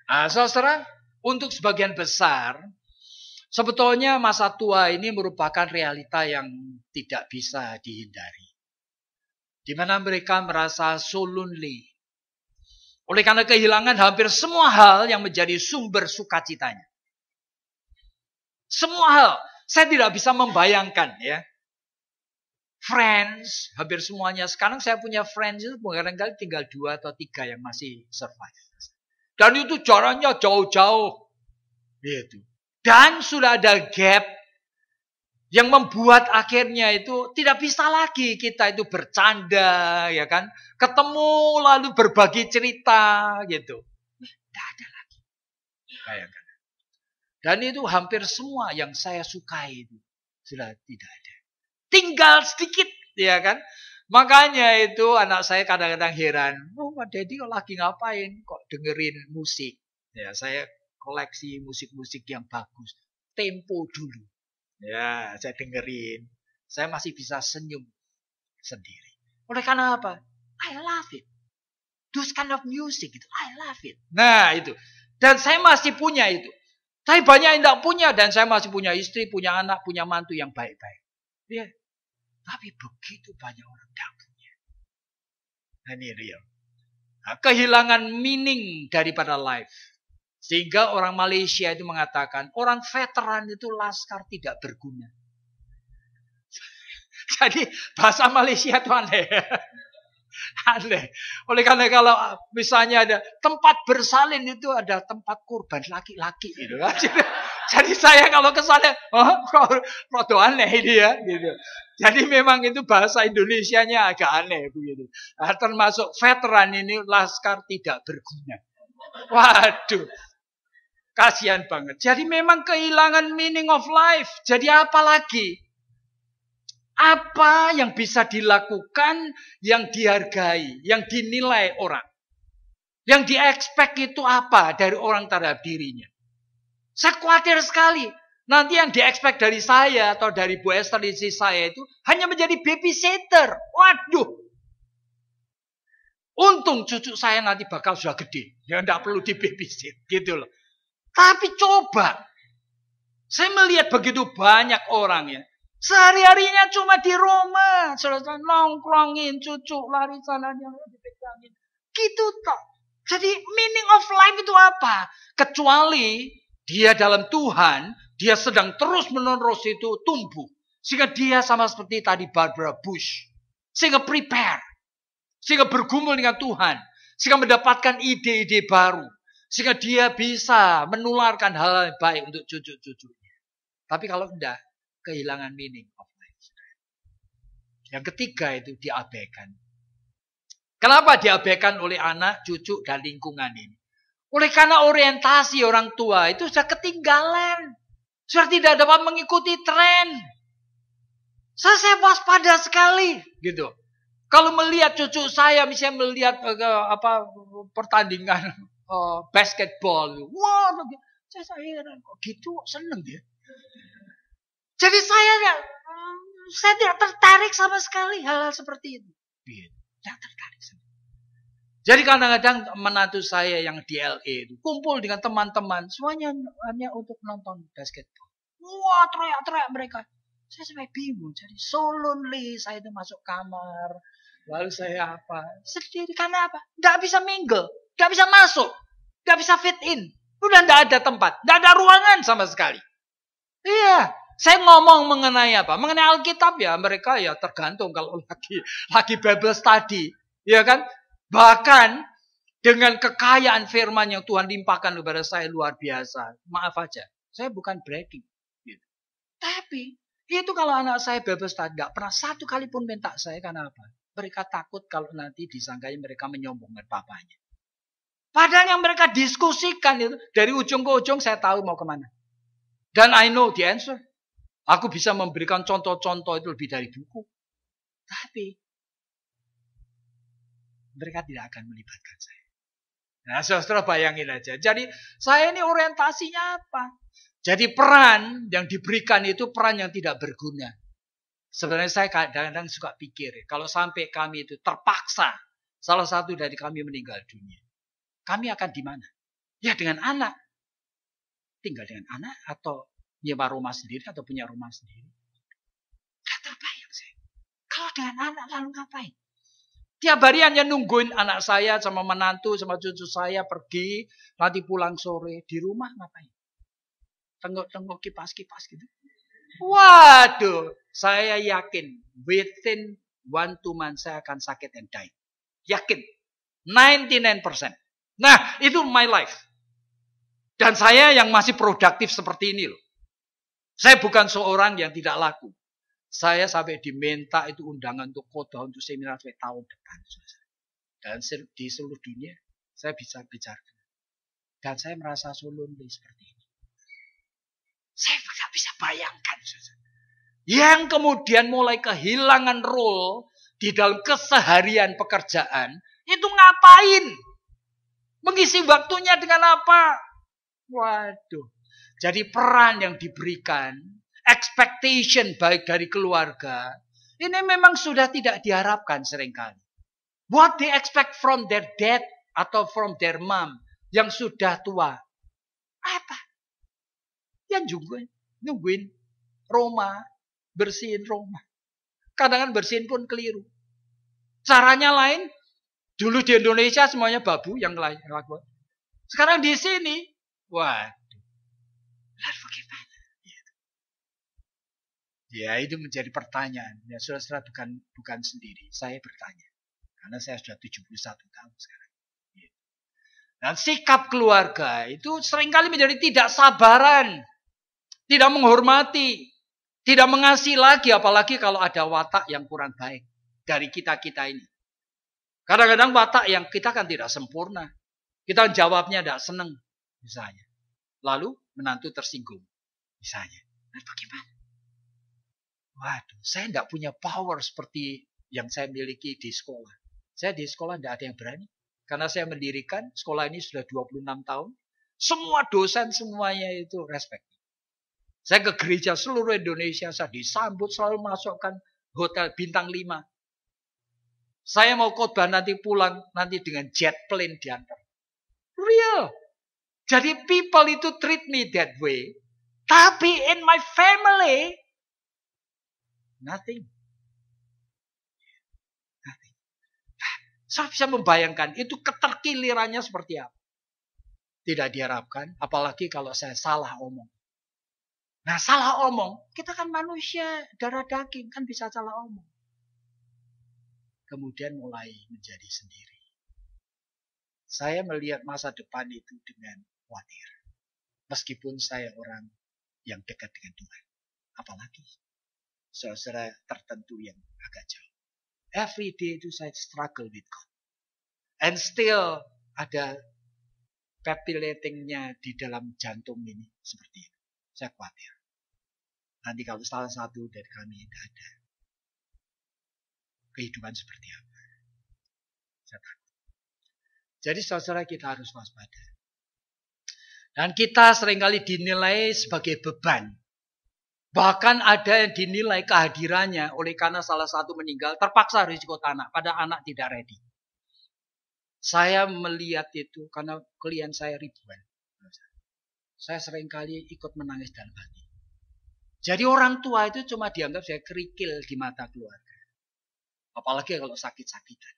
Nah, saudara, untuk sebagian besar, sebetulnya masa tua ini merupakan realita yang tidak bisa dihindari. Di mana mereka merasa so lonely. Oleh karena kehilangan hampir semua hal yang menjadi sumber sukacitanya. Semua hal. Saya tidak bisa membayangkan ya. Friends, hampir semuanya. Sekarang saya punya friends itu kadang-kadang tinggal 2 atau 3 yang masih survive. Dan itu jaraknya jauh-jauh. Gitu. Dan sudah ada gap yang membuat akhirnya itu tidak bisa lagi kita itu bercanda, ya kan? Ketemu lalu berbagi cerita, gitu. Tidak ada lagi. Bayangkan. Dan itu hampir semua yang saya sukai itu sudah tidak ada. Tinggal sedikit, ya kan? Makanya itu anak saya kadang-kadang heran, Pak Deddy kok lagi ngapain? Kok dengerin musik? Ya, saya koleksi musik-musik yang bagus. Tempo dulu. Ya, saya dengerin. Saya masih bisa senyum sendiri. Oleh karena apa? I love it. Those kind of music itu, I love it. Nah, itu. Dan saya masih punya itu. Tapi banyak yang tidak punya. Dan saya masih punya istri, punya anak, punya mantu yang baik-baik. Ya. Tapi begitu banyak orang tidak punya. Nah, ini real. Nah, kehilangan meaning daripada life. Sehingga orang Malaysia itu mengatakan, orang veteran itu laskar tidak berguna. Jadi bahasa Malaysia itu aneh. Aneh. Oleh karena kalau misalnya ada tempat bersalin itu ada tempat kurban laki-laki gitu kan. Jadi saya kalau ke sana, rada aneh ini ya gitu. Jadi memang itu bahasa Indonesianya agak aneh begitu. Nah, termasuk veteran ini laskar tidak berguna. Waduh. Kasihan banget. Jadi memang kehilangan meaning of life. Jadi apa lagi? Apa yang bisa dilakukan, yang dihargai, yang dinilai orang. Yang di-expect itu apa dari orang terhadap dirinya. Saya khawatir sekali. Nanti yang di-expect dari saya atau dari Bu Esther istri saya itu hanya menjadi babysitter. Waduh. Untung cucu saya nanti bakal sudah gede. Ya tidak perlu di-babysit. Gitu loh. Tapi coba. Saya melihat begitu banyak orang ya. Sehari-harinya cuma di rumah. Selesai nongkrongin cucu. Lari sana dipegangin. Gitu toh. Jadi meaning of life itu apa? Kecuali dia dalam Tuhan. Dia sedang terus-menerus itu tumbuh. Sehingga dia sama seperti tadi Barbara Bush. Sehingga prepare. Sehingga bergumul dengan Tuhan. Sehingga mendapatkan ide-ide baru. Sehingga dia bisa menularkan hal yang baik untuk cucu-cucunya. Tapi kalau tidak, kehilangan meaning of life. Yang ketiga itu diabaikan. Kenapa diabaikan oleh anak, cucu, dan lingkungan ini? Oleh karena orientasi orang tua itu sudah ketinggalan. Sudah tidak dapat mengikuti tren. Saya waspada sekali. Gitu. Kalau melihat cucu saya, misalnya melihat pertandingan basketball. Wah, saya heran kok gitu, seneng dia. Jadi saya tidak tertarik sama sekali hal-hal seperti itu. Tidak tertarik. Jadi kadang-kadang menantu saya yang di LA itu kumpul dengan teman-teman, semuanya hanya untuk nonton basketball. Wah, teriak-teriak mereka. Saya sampai bingung, jadi so lonely. Saya itu masuk kamar, lalu saya apa? Sendiri, karena apa? Nggak bisa mingle, nggak bisa masuk, nggak bisa fit in. Udah nggak ada tempat, nggak ada ruangan sama sekali. Iya, saya ngomong mengenai apa? Mengenai Alkitab ya, mereka ya tergantung kalau lagi Bible study, ya kan? Bahkan dengan kekayaan firman yang Tuhan limpahkan kepada saya luar biasa. Maaf aja, saya bukan bragging. Gitu. Tapi itu kalau anak saya Bible study nggak pernah satu kali pun minta saya, karena apa? Mereka takut kalau nanti disangkanya mereka menyombongkan papanya. Padahal yang mereka diskusikan itu dari ujung ke ujung saya tahu mau kemana. Dan I know the answer. Aku bisa memberikan contoh-contoh itu lebih dari buku. Tapi mereka tidak akan melibatkan saya. Nah, saudara bayangin aja. Jadi saya ini orientasinya apa? Jadi peran yang diberikan itu peran yang tidak berguna. Sebenarnya saya kadang-kadang suka pikir, kalau sampai kami itu terpaksa salah satu dari kami meninggal dunia, kami akan di mana? Ya dengan anak. Tinggal dengan anak atau nyewa rumah sendiri atau punya rumah sendiri. Gak terbayang saya. Kalau dengan anak lalu ngapain? Tiap hari hanya nungguin anak saya sama menantu sama cucu saya pergi, nanti pulang sore. Di rumah ngapain? Tengok-tengok kipas-kipas gitu. Waduh, saya yakin within 1-2 months saya akan sakit and die. Yakin. 99%. Nah, itu my life. Dan saya yang masih produktif seperti ini loh. Saya bukan seorang yang tidak laku. Saya sampai diminta itu undangan untuk khotbah untuk seminar tahun depan. Dan di seluruh dunia saya bisa bicara. Dan saya merasa so lonely seperti ini. Saya tidak bisa bayangkan. Yang kemudian mulai kehilangan role di dalam keseharian pekerjaan. Itu ngapain? Mengisi waktunya dengan apa? Waduh. Jadi peran yang diberikan, expectation baik dari keluarga, ini memang sudah tidak diharapkan seringkali. What they expect from their dad atau from their mom yang sudah tua. Apa? Yang nungguin rumah, bersihin rumah. Kadang-kadang bersihin pun keliru. Caranya lain, dulu di Indonesia semuanya babu yang lakukan. Sekarang di sini, waduh. Lalu bagaimana? Ya itu menjadi pertanyaan. Ya saudara bukan sendiri. Saya bertanya. Karena saya sudah 71 tahun sekarang. Dan sikap keluarga itu seringkali menjadi tidak sabaran. Tidak menghormati. Tidak mengasihi lagi. Apalagi kalau ada watak yang kurang baik. Dari kita-kita ini. Kadang-kadang watak yang kita kan tidak sempurna. Kita jawabnya tidak senang. Misalnya. Lalu menantu tersinggung. Misalnya. Nah bagaimana? Waduh, saya tidak punya power seperti yang saya miliki di sekolah. Saya di sekolah tidak ada yang berani. Karena saya mendirikan sekolah ini sudah 26 tahun. Semua dosen semuanya itu respect. Saya ke gereja seluruh Indonesia. Saya disambut selalu masukkan hotel bintang 5. Saya mau khotbah nanti pulang. Nanti dengan jet plane diantar. Real. Jadi people itu treat me that way. Tapi in my family, nothing. Saya bisa membayangkan itu keterkilirannya seperti apa. Tidak diharapkan, apalagi kalau saya salah omong. Nah salah omong, kita kan manusia, darah daging, kan bisa salah omong. Kemudian mulai menjadi sendiri. Saya melihat masa depan itu dengan khawatir. Meskipun saya orang yang dekat dengan Tuhan. Apalagi saudara tertentu yang agak jauh. Every day itu saya struggle with God. And still ada palpitatingnya di dalam jantung ini seperti itu. Saya khawatir. Nanti kalau salah satu dari kami tidak ada. Kehidupan seperti apa? Saya takut. Jadi saudara kita harus waspada. Dan kita seringkali dinilai sebagai beban. Bahkan ada yang dinilai kehadirannya oleh karena salah satu meninggal, terpaksa risiko tanah, pada anak tidak ready. Saya melihat itu karena klien saya ribuan. Saya seringkali ikut menangis dalam hati. Jadi orang tua itu cuma dianggap saya kerikil di mata keluarga. Apalagi kalau sakit-sakitan.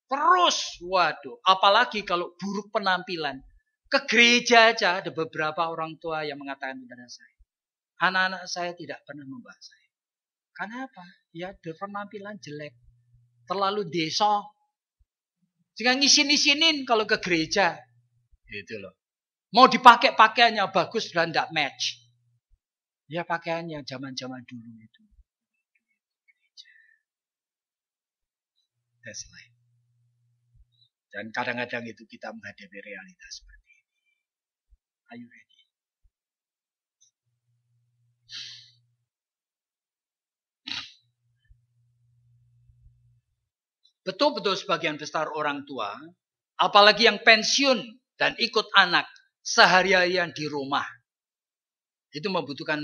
Terus, waduh, apalagi kalau buruk penampilan. Ke gereja aja ada beberapa orang tua yang mengatakan kepada saya. Anak-anak saya tidak pernah membawa saya. Kenapa? Ya, penampilan jelek. Terlalu desa. Sehingga ngisin-isinin kalau ke gereja. Gitu loh. Mau dipakai pakaiannya bagus dan tidak match. Ya pakaian yang zaman-zaman dulu itu. That's life. Dan kadang-kadang itu kita menghadapi realitas seperti ini. Are you ready? Betul-betul sebagian besar orang tua, apalagi yang pensiun dan ikut anak sehari-harian di rumah, itu membutuhkan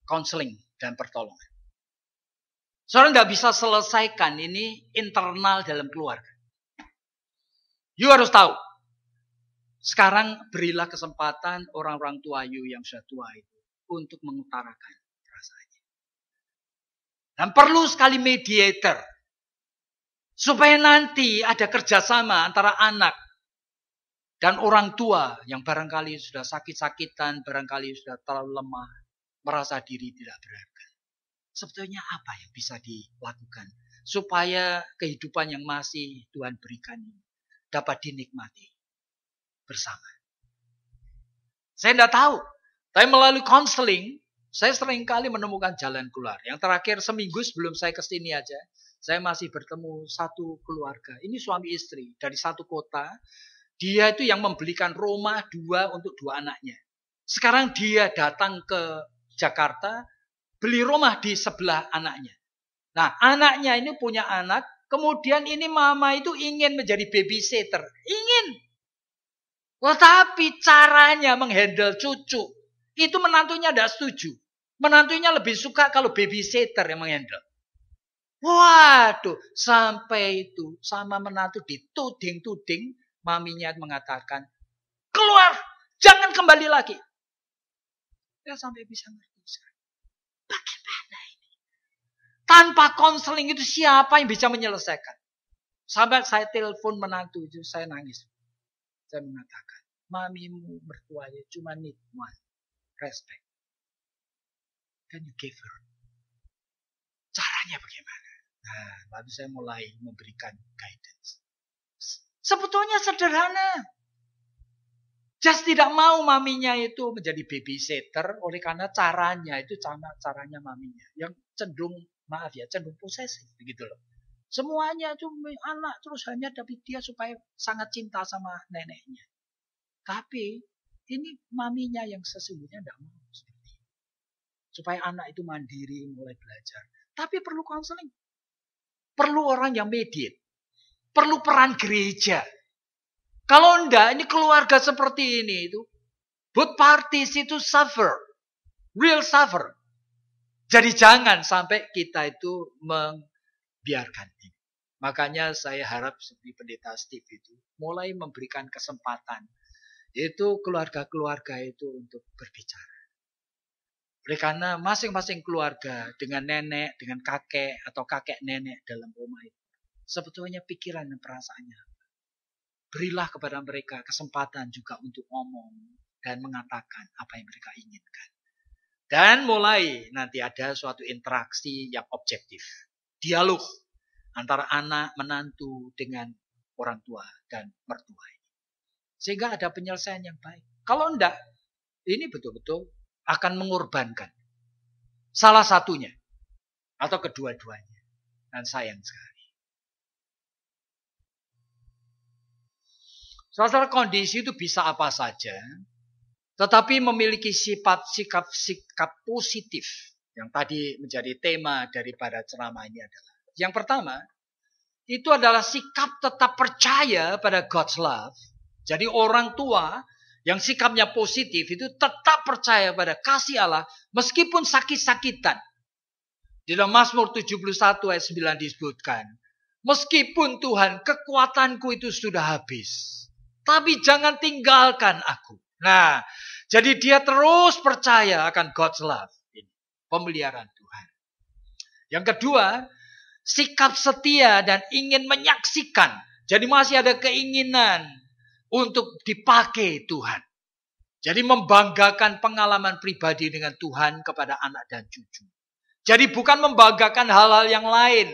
counseling dan pertolongan. Soalnya nggak bisa selesaikan ini internal dalam keluarga. You harus tahu. Sekarang berilah kesempatan orang-orang tua you yang sudah tua itu untuk mengutarakan perasaannya. Dan perlu sekali mediator. Supaya nanti ada kerjasama antara anak dan orang tua yang barangkali sudah sakit-sakitan, barangkali sudah terlalu lemah, merasa diri tidak berharga. Sebetulnya apa yang bisa dilakukan supaya kehidupan yang masih Tuhan berikan ini dapat dinikmati bersama. Saya tidak tahu, tapi melalui konseling, saya seringkali menemukan jalan keluar. Yang terakhir seminggu sebelum saya kesini aja, saya masih bertemu satu keluarga. Ini suami istri dari satu kota. Dia itu yang membelikan rumah 2 untuk 2 anaknya. Sekarang dia datang ke Jakarta, beli rumah di sebelah anaknya. Nah, anaknya ini punya anak, kemudian ini mama itu ingin menjadi babysitter. Ingin. Tetapi caranya menghandle cucu, itu menantunya tidak setuju. Menantunya lebih suka kalau babysitter yang menghandle. Waduh, sampai itu sama menantu dituding-tuding, maminya mengatakan, keluar, jangan kembali lagi. Ya sampai bisa ngerti. Bagaimana ini? Tanpa konseling itu siapa yang bisa menyelesaikan? Sampai saya telepon menantu itu, saya nangis. Saya mengatakan, mamimu mertuanya cuma need one, respect. Can you give her? Caranya bagaimana? Nah, lalu saya mulai memberikan guidance. Sebetulnya sederhana. Just tidak mau maminya itu menjadi babysitter oleh karena caranya itu caranya maminya yang cenderung cenderung posesif begitu loh. Semuanya itu anak terus hanya tapi dia supaya sangat cinta sama neneknya. Tapi ini maminya yang sesungguhnya tidak mau seperti itu. Supaya anak itu mandiri mulai belajar. Tapi perlu konseling. Perlu orang yang mediate. Perlu peran gereja. Kalau enggak, ini keluarga seperti ini itu, both parties itu suffer. Real suffer. Jadi jangan sampai kita itu membiarkan ini. Makanya saya harap seperti pendeta Steve itu, mulai memberikan kesempatan. Itu keluarga-keluarga itu untuk berbicara. Oleh karena masing-masing keluarga dengan nenek, dengan kakek atau kakek nenek dalam rumah itu. Sebetulnya pikiran dan perasaannya. Berilah kepada mereka kesempatan juga untuk ngomong dan mengatakan apa yang mereka inginkan. Dan mulai nanti ada suatu interaksi yang objektif. Dialog antara anak, menantu dengan orang tua dan mertua. Sehingga ada penyelesaian yang baik. Kalau enggak, ini betul-betul akan mengorbankan salah satunya atau kedua-duanya. Dan sayang sekali. Saudara, kondisi itu bisa apa saja, tetapi memiliki sikap positif yang tadi menjadi tema daripada ceramah ini adalah. Yang pertama, itu adalah sikap tetap percaya pada God's love. Jadi orang tua yang sikapnya positif itu tetap percaya pada kasih Allah meskipun sakit-sakitan. Di dalam Mazmur 71 ayat 9 disebutkan, Meskipun Tuhan, kekuatanku itu sudah habis. Tapi jangan tinggalkan aku. Nah, jadi dia terus percaya akan God's love. Ini, pemeliharaan Tuhan. Yang kedua, sikap setia dan ingin menyaksikan. Jadi masih ada keinginan untuk dipakai Tuhan. Jadi membanggakan pengalaman pribadi dengan Tuhan kepada anak dan cucu. Jadi bukan membanggakan hal-hal yang lain.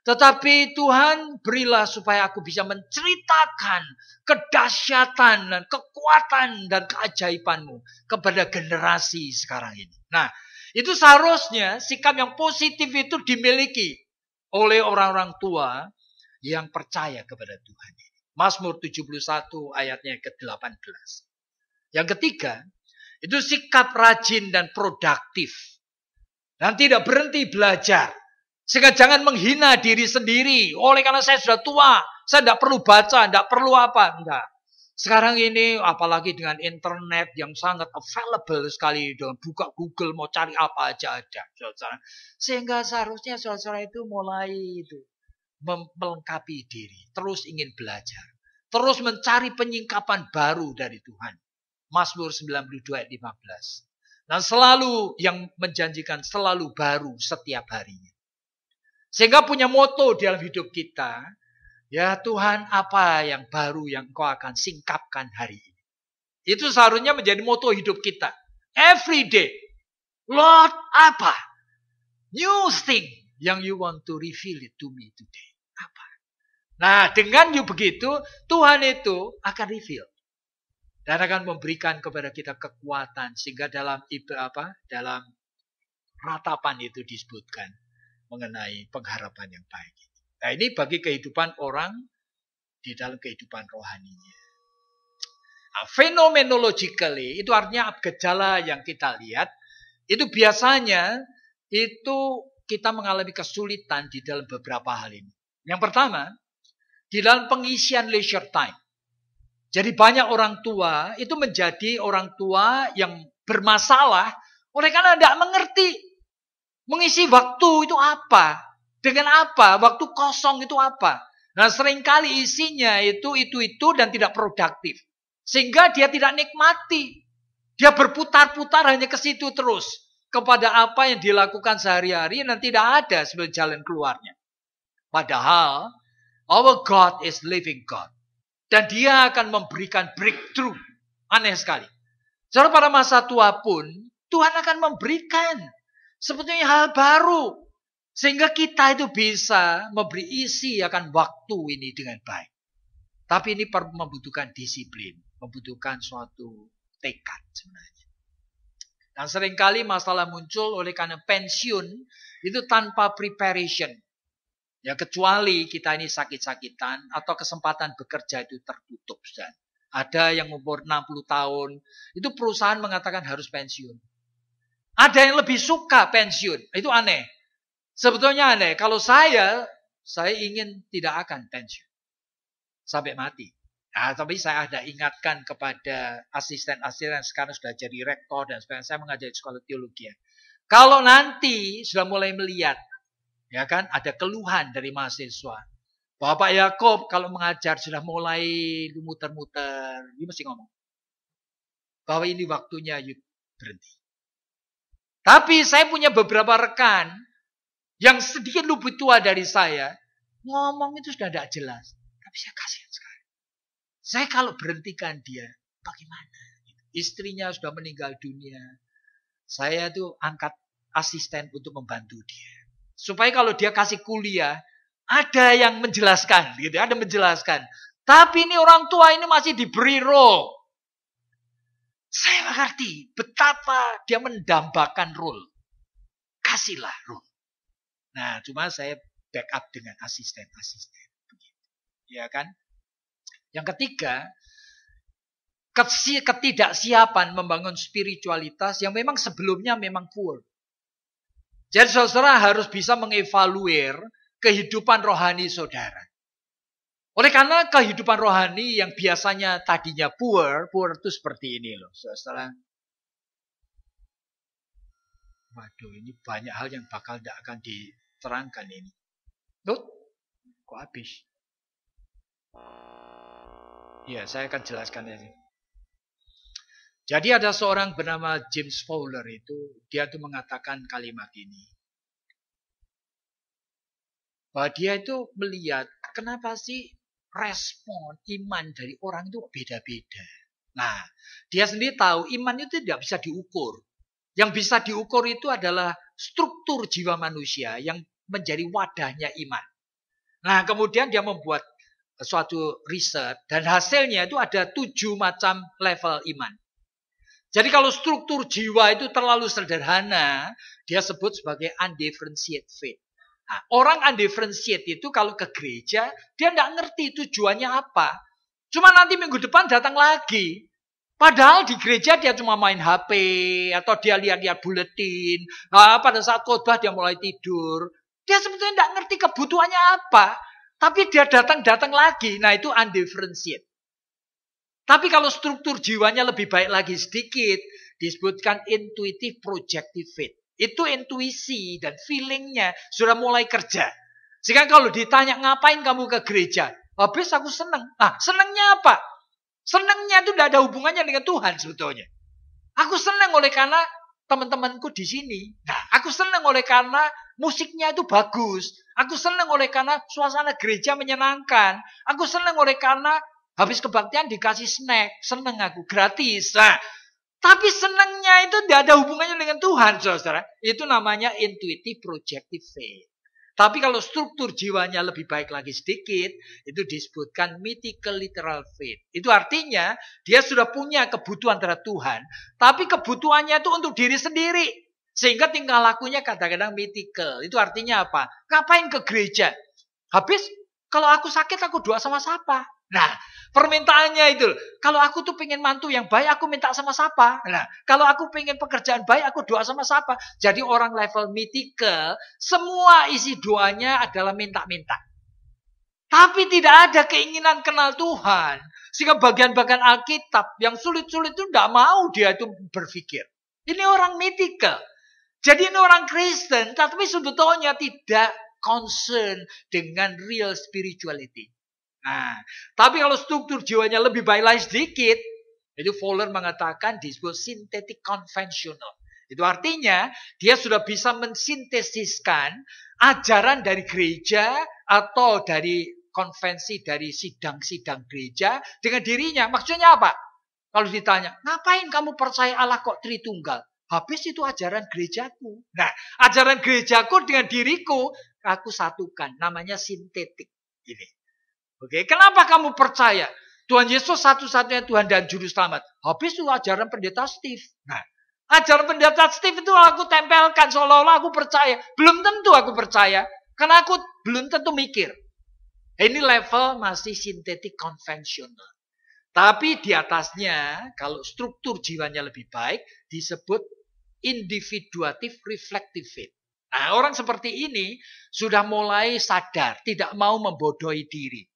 Tetapi Tuhan berilah supaya aku bisa menceritakan kedahsyatan dan kekuatan dan keajaiban-Mu kepada generasi sekarang ini. Nah, itu seharusnya sikap yang positif itu dimiliki oleh orang-orang tua yang percaya kepada Tuhan. Mazmur 71 ayatnya ke-18. Yang ketiga, itu sikap rajin dan produktif. Dan tidak berhenti belajar. Sehingga jangan menghina diri sendiri. Oleh karena saya sudah tua, saya tidak perlu baca, tidak perlu apa. Enggak. Sekarang ini apalagi dengan internet yang sangat available sekali. Dengan buka Google mau cari apa aja ada. Sehingga seharusnya saudara-saudara itu mulai itu melengkapi diri. Terus ingin belajar. Terus mencari penyingkapan baru dari Tuhan. Mazmur 92 ayat 15. Dan selalu yang menjanjikan selalu baru setiap harinya. Sehingga punya moto dalam hidup kita. Ya Tuhan, apa yang baru yang Engkau akan singkapkan hari ini. Itu seharusnya menjadi moto hidup kita. Every day. Lord, apa? New thing yang you want to reveal it to me today. Apa? Nah, dengan you begitu, Tuhan itu akan reveal. Dan akan memberikan kepada kita kekuatan. Sehingga dalam ratapan itu disebutkan. Mengenai pengharapan yang baik. Nah, ini bagi kehidupan orang di dalam kehidupan rohaninya. Nah, phenomenologically, itu artinya gejala yang kita lihat, itu biasanya itu kita mengalami kesulitan di dalam beberapa hal ini. Yang pertama, di dalam pengisian leisure time. Jadi banyak orang tua itu menjadi orang tua yang bermasalah oleh karena tidak mengerti. Mengisi waktu itu apa? Dengan apa? Waktu kosong itu apa? Nah, seringkali isinya itu dan tidak produktif. Sehingga dia tidak nikmati. Dia berputar-putar hanya ke situ terus. Kepada apa yang dilakukan sehari-hari dan tidak ada sebagai jalan keluarnya. Padahal, our God is living God. Dan dia akan memberikan breakthrough. Aneh sekali. Saudara, pada masa tua pun, Tuhan akan memberikan sebetulnya hal baru. Sehingga kita itu bisa memberi isi akan waktu ini dengan baik. Tapi ini membutuhkan disiplin. Membutuhkan suatu tekad sebenarnya. Dan seringkali masalah muncul oleh karena pensiun itu tanpa preparation. Ya, kecuali kita ini sakit-sakitan atau kesempatan bekerja itu tertutup. Ada yang umur 60 tahun. Itu perusahaan mengatakan harus pensiun. Ada yang lebih suka pensiun. Itu aneh. Sebetulnya aneh. Kalau saya ingin tidak akan pensiun. Sampai mati. Nah, tapi saya ada ingatkan kepada asisten-asisten sekarang sudah jadi rektor dan sebagainya. Saya mengajar di sekolah teologi. Kalau nanti sudah mulai melihat, ya kan, ada keluhan dari mahasiswa. Bapak Yakob kalau mengajar sudah mulai muter-muter. Dia mesti ngomong. Bahwa ini waktunya yuk berhenti. Tapi saya punya beberapa rekan yang sedikit lebih tua dari saya. Ngomong itu sudah tidak jelas. Tapi saya kasihan sekali. Saya kalau berhentikan dia, bagaimana? Istrinya sudah meninggal dunia. Saya tuh angkat asisten untuk membantu dia. Supaya kalau dia kasih kuliah, ada yang menjelaskan. Gitu, ada menjelaskan. Tapi ini orang tua ini masih diberi role. Saya mengerti betapa dia mendambakan role. Kasihlah role. Nah, cuma saya backup dengan asisten-asisten. Ya kan? Yang ketiga, ketidaksiapan membangun spiritualitas yang memang sebelumnya memang poor. Jadi saudara harus bisa mengevaluir kehidupan rohani saudara. Oleh karena kehidupan rohani yang biasanya tadinya poor itu seperti ini loh, saudara. Waduh, ini banyak hal yang bakal tidak akan diterangkan ini. Tuh, Kok habis? Ya, saya akan jelaskan ini. Jadi ada seorang bernama James Fowler itu, dia tuh mengatakan kalimat ini. Bahwa dia itu melihat kenapa sih respon iman dari orang itu beda-beda. Nah, dia sendiri tahu iman itu tidak bisa diukur. Yang bisa diukur itu adalah struktur jiwa manusia yang menjadi wadahnya iman. Nah, kemudian dia membuat suatu riset dan hasilnya itu ada 7 macam level iman. Jadi kalau struktur jiwa itu terlalu sederhana, dia sebut sebagai undifferentiated faith. Nah, orang undifferentiated itu kalau ke gereja, dia tidak ngerti tujuannya apa. Cuma nanti minggu depan datang lagi. Padahal di gereja dia cuma main HP, atau dia lihat-lihat buletin. Nah, pada saat khotbah dia mulai tidur. Dia sebetulnya tidak ngerti kebutuhannya apa. Tapi dia datang-datang lagi. Nah, itu undifferentiated. Tapi kalau struktur jiwanya lebih baik lagi sedikit, disebutkan intuitive projective faith. Itu intuisi dan feelingnya sudah mulai kerja. Sehingga kalau ditanya ngapain kamu ke gereja, habis aku senang. Nah, senangnya apa? Senangnya itu tidak ada hubungannya dengan Tuhan sebetulnya. Aku senang oleh karena teman-temanku di sini. Nah, aku senang oleh karena musiknya itu bagus. Aku senang oleh karena suasana gereja menyenangkan. Aku senang oleh karena habis kebaktian dikasih snack. Senang aku, gratis. Nah, tapi senangnya itu tidak ada hubungannya dengan Tuhan, saudara. Itu namanya intuitive projective faith. Tapi kalau struktur jiwanya lebih baik lagi sedikit, itu disebutkan mythical literal faith. Itu artinya dia sudah punya kebutuhan terhadap Tuhan, tapi kebutuhannya itu untuk diri sendiri. Sehingga tingkah lakunya kadang-kadang mythical. Itu artinya apa? Ngapain ke gereja? Habis kalau aku sakit aku doa sama siapa? Nah, permintaannya itu, kalau aku tuh pengen mantu yang baik, aku minta sama siapa? Nah, kalau aku pengen pekerjaan baik, aku doa sama siapa? Jadi orang level mythical, semua isi doanya adalah minta-minta. Tapi tidak ada keinginan kenal Tuhan. Sehingga bagian-bagian Alkitab yang sulit-sulit itu tidak mau dia itu berpikir. Ini orang mythical. Jadi ini orang Kristen, tapi sebetulnya tidak concern dengan real spirituality. Nah, tapi kalau struktur jiwanya lebih baik lagi sedikit, itu Fowler mengatakan disebut synthetic conventional. Itu artinya dia sudah bisa mensintesiskan ajaran dari gereja atau dari konvensi dari sidang-sidang gereja dengan dirinya. Maksudnya apa? Kalau ditanya, ngapain kamu percaya Allah kok Tritunggal? Habis itu ajaran gerejaku. Nah, ajaran gerejaku dengan diriku, aku satukan. Namanya sintetik. Ini. Oke, kenapa kamu percaya Tuhan Yesus satu-satunya Tuhan dan Juru Selamat? Habis itu ajaran pendeta Steve. Nah, ajaran pendeta Steve itu aku tempelkan seolah-olah aku percaya. Belum tentu aku percaya, karena aku belum tentu mikir. Ini level masih sintetik konvensional. Tapi di atasnya, kalau struktur jiwanya lebih baik, disebut individuatif reflective faith. Nah, orang seperti ini sudah mulai sadar, tidak mau membodohi diri.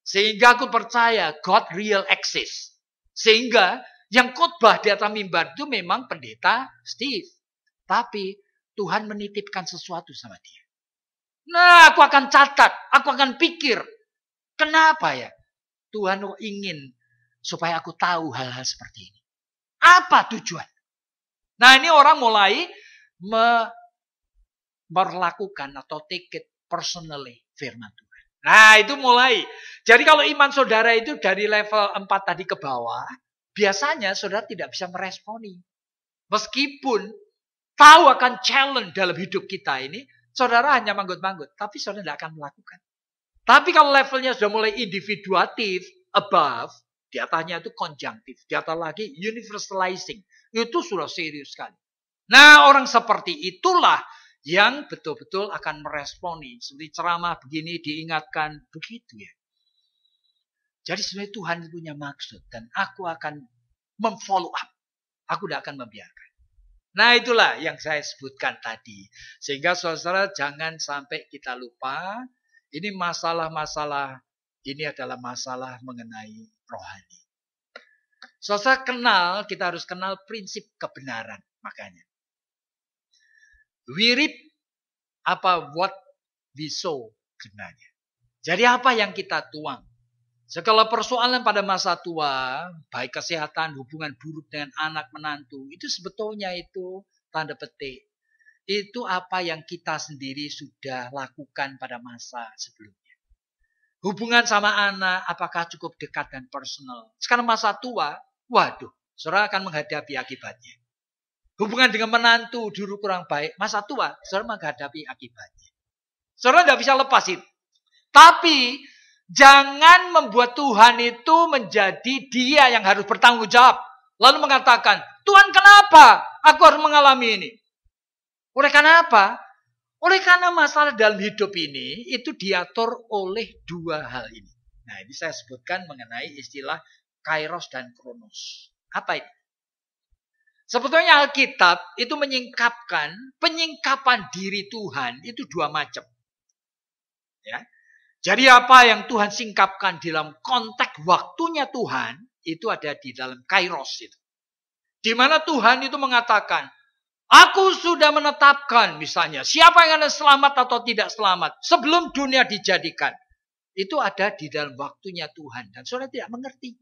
Sehingga aku percaya God real exists. Sehingga yang khotbah di atas mimbar itu memang pendeta Steve. Tapi Tuhan menitipkan sesuatu sama dia. Nah, aku akan catat, aku akan pikir. Kenapa ya? Tuhan ingin supaya aku tahu hal-hal seperti ini. Apa tujuan? Nah, ini orang mulai memperlakukan atau take it personally firman Tuhan. Nah, itu mulai. Jadi kalau iman saudara itu dari level 4 tadi ke bawah, biasanya saudara tidak bisa meresponi. Meskipun tahu akan challenge dalam hidup kita ini, saudara hanya manggut-manggut, tapi saudara tidak akan melakukan. Tapi kalau levelnya sudah mulai individuatif, above, di atasnya itu konjunktif, di atas lagi universalizing, itu sudah serius sekali. Nah, orang seperti itulah yang betul-betul akan meresponi. Seperti ceramah begini diingatkan, begitu ya. Jadi sebenarnya Tuhan punya maksud. Dan aku akan memfollow up. Aku tidak akan membiarkan. Nah, itulah yang saya sebutkan tadi. Sehingga saudara jangan sampai kita lupa. Ini masalah-masalah, ini adalah masalah mengenai rohani. Saudara kenal, kita harus kenal prinsip kebenaran. Makanya. We reap what we sow sebenarnya. Jadi apa yang kita tuang? Segala persoalan pada masa tua, baik kesehatan, hubungan buruk dengan anak menantu, itu sebetulnya itu tanda petik. Itu apa yang kita sendiri sudah lakukan pada masa sebelumnya. Hubungan sama anak, apakah cukup dekat dan personal? Sekarang masa tua, waduh, saudara akan menghadapi akibatnya. Hubungan dengan menantu dulu kurang baik, masa tua, saudara menghadapi akibatnya. Saudara tidak bisa lepas itu. Tapi jangan membuat Tuhan itu menjadi dia yang harus bertanggung jawab. Lalu mengatakan, Tuhan kenapa aku harus mengalami ini? Oleh karena apa? Oleh karena masalah dalam hidup ini itu diatur oleh dua hal ini. Nah, ini saya sebutkan mengenai istilah kairos dan kronos. Apa ini? Sebetulnya Alkitab itu penyingkapan diri Tuhan itu dua macam. Ya. Jadi apa yang Tuhan singkapkan dalam konteks waktunya Tuhan, itu ada di dalam kairos itu. Di mana Tuhan itu mengatakan, aku sudah menetapkan misalnya, siapa yang akan selamat atau tidak selamat, sebelum dunia dijadikan. Itu ada di dalam waktunya Tuhan. Dan saudara tidak mengerti.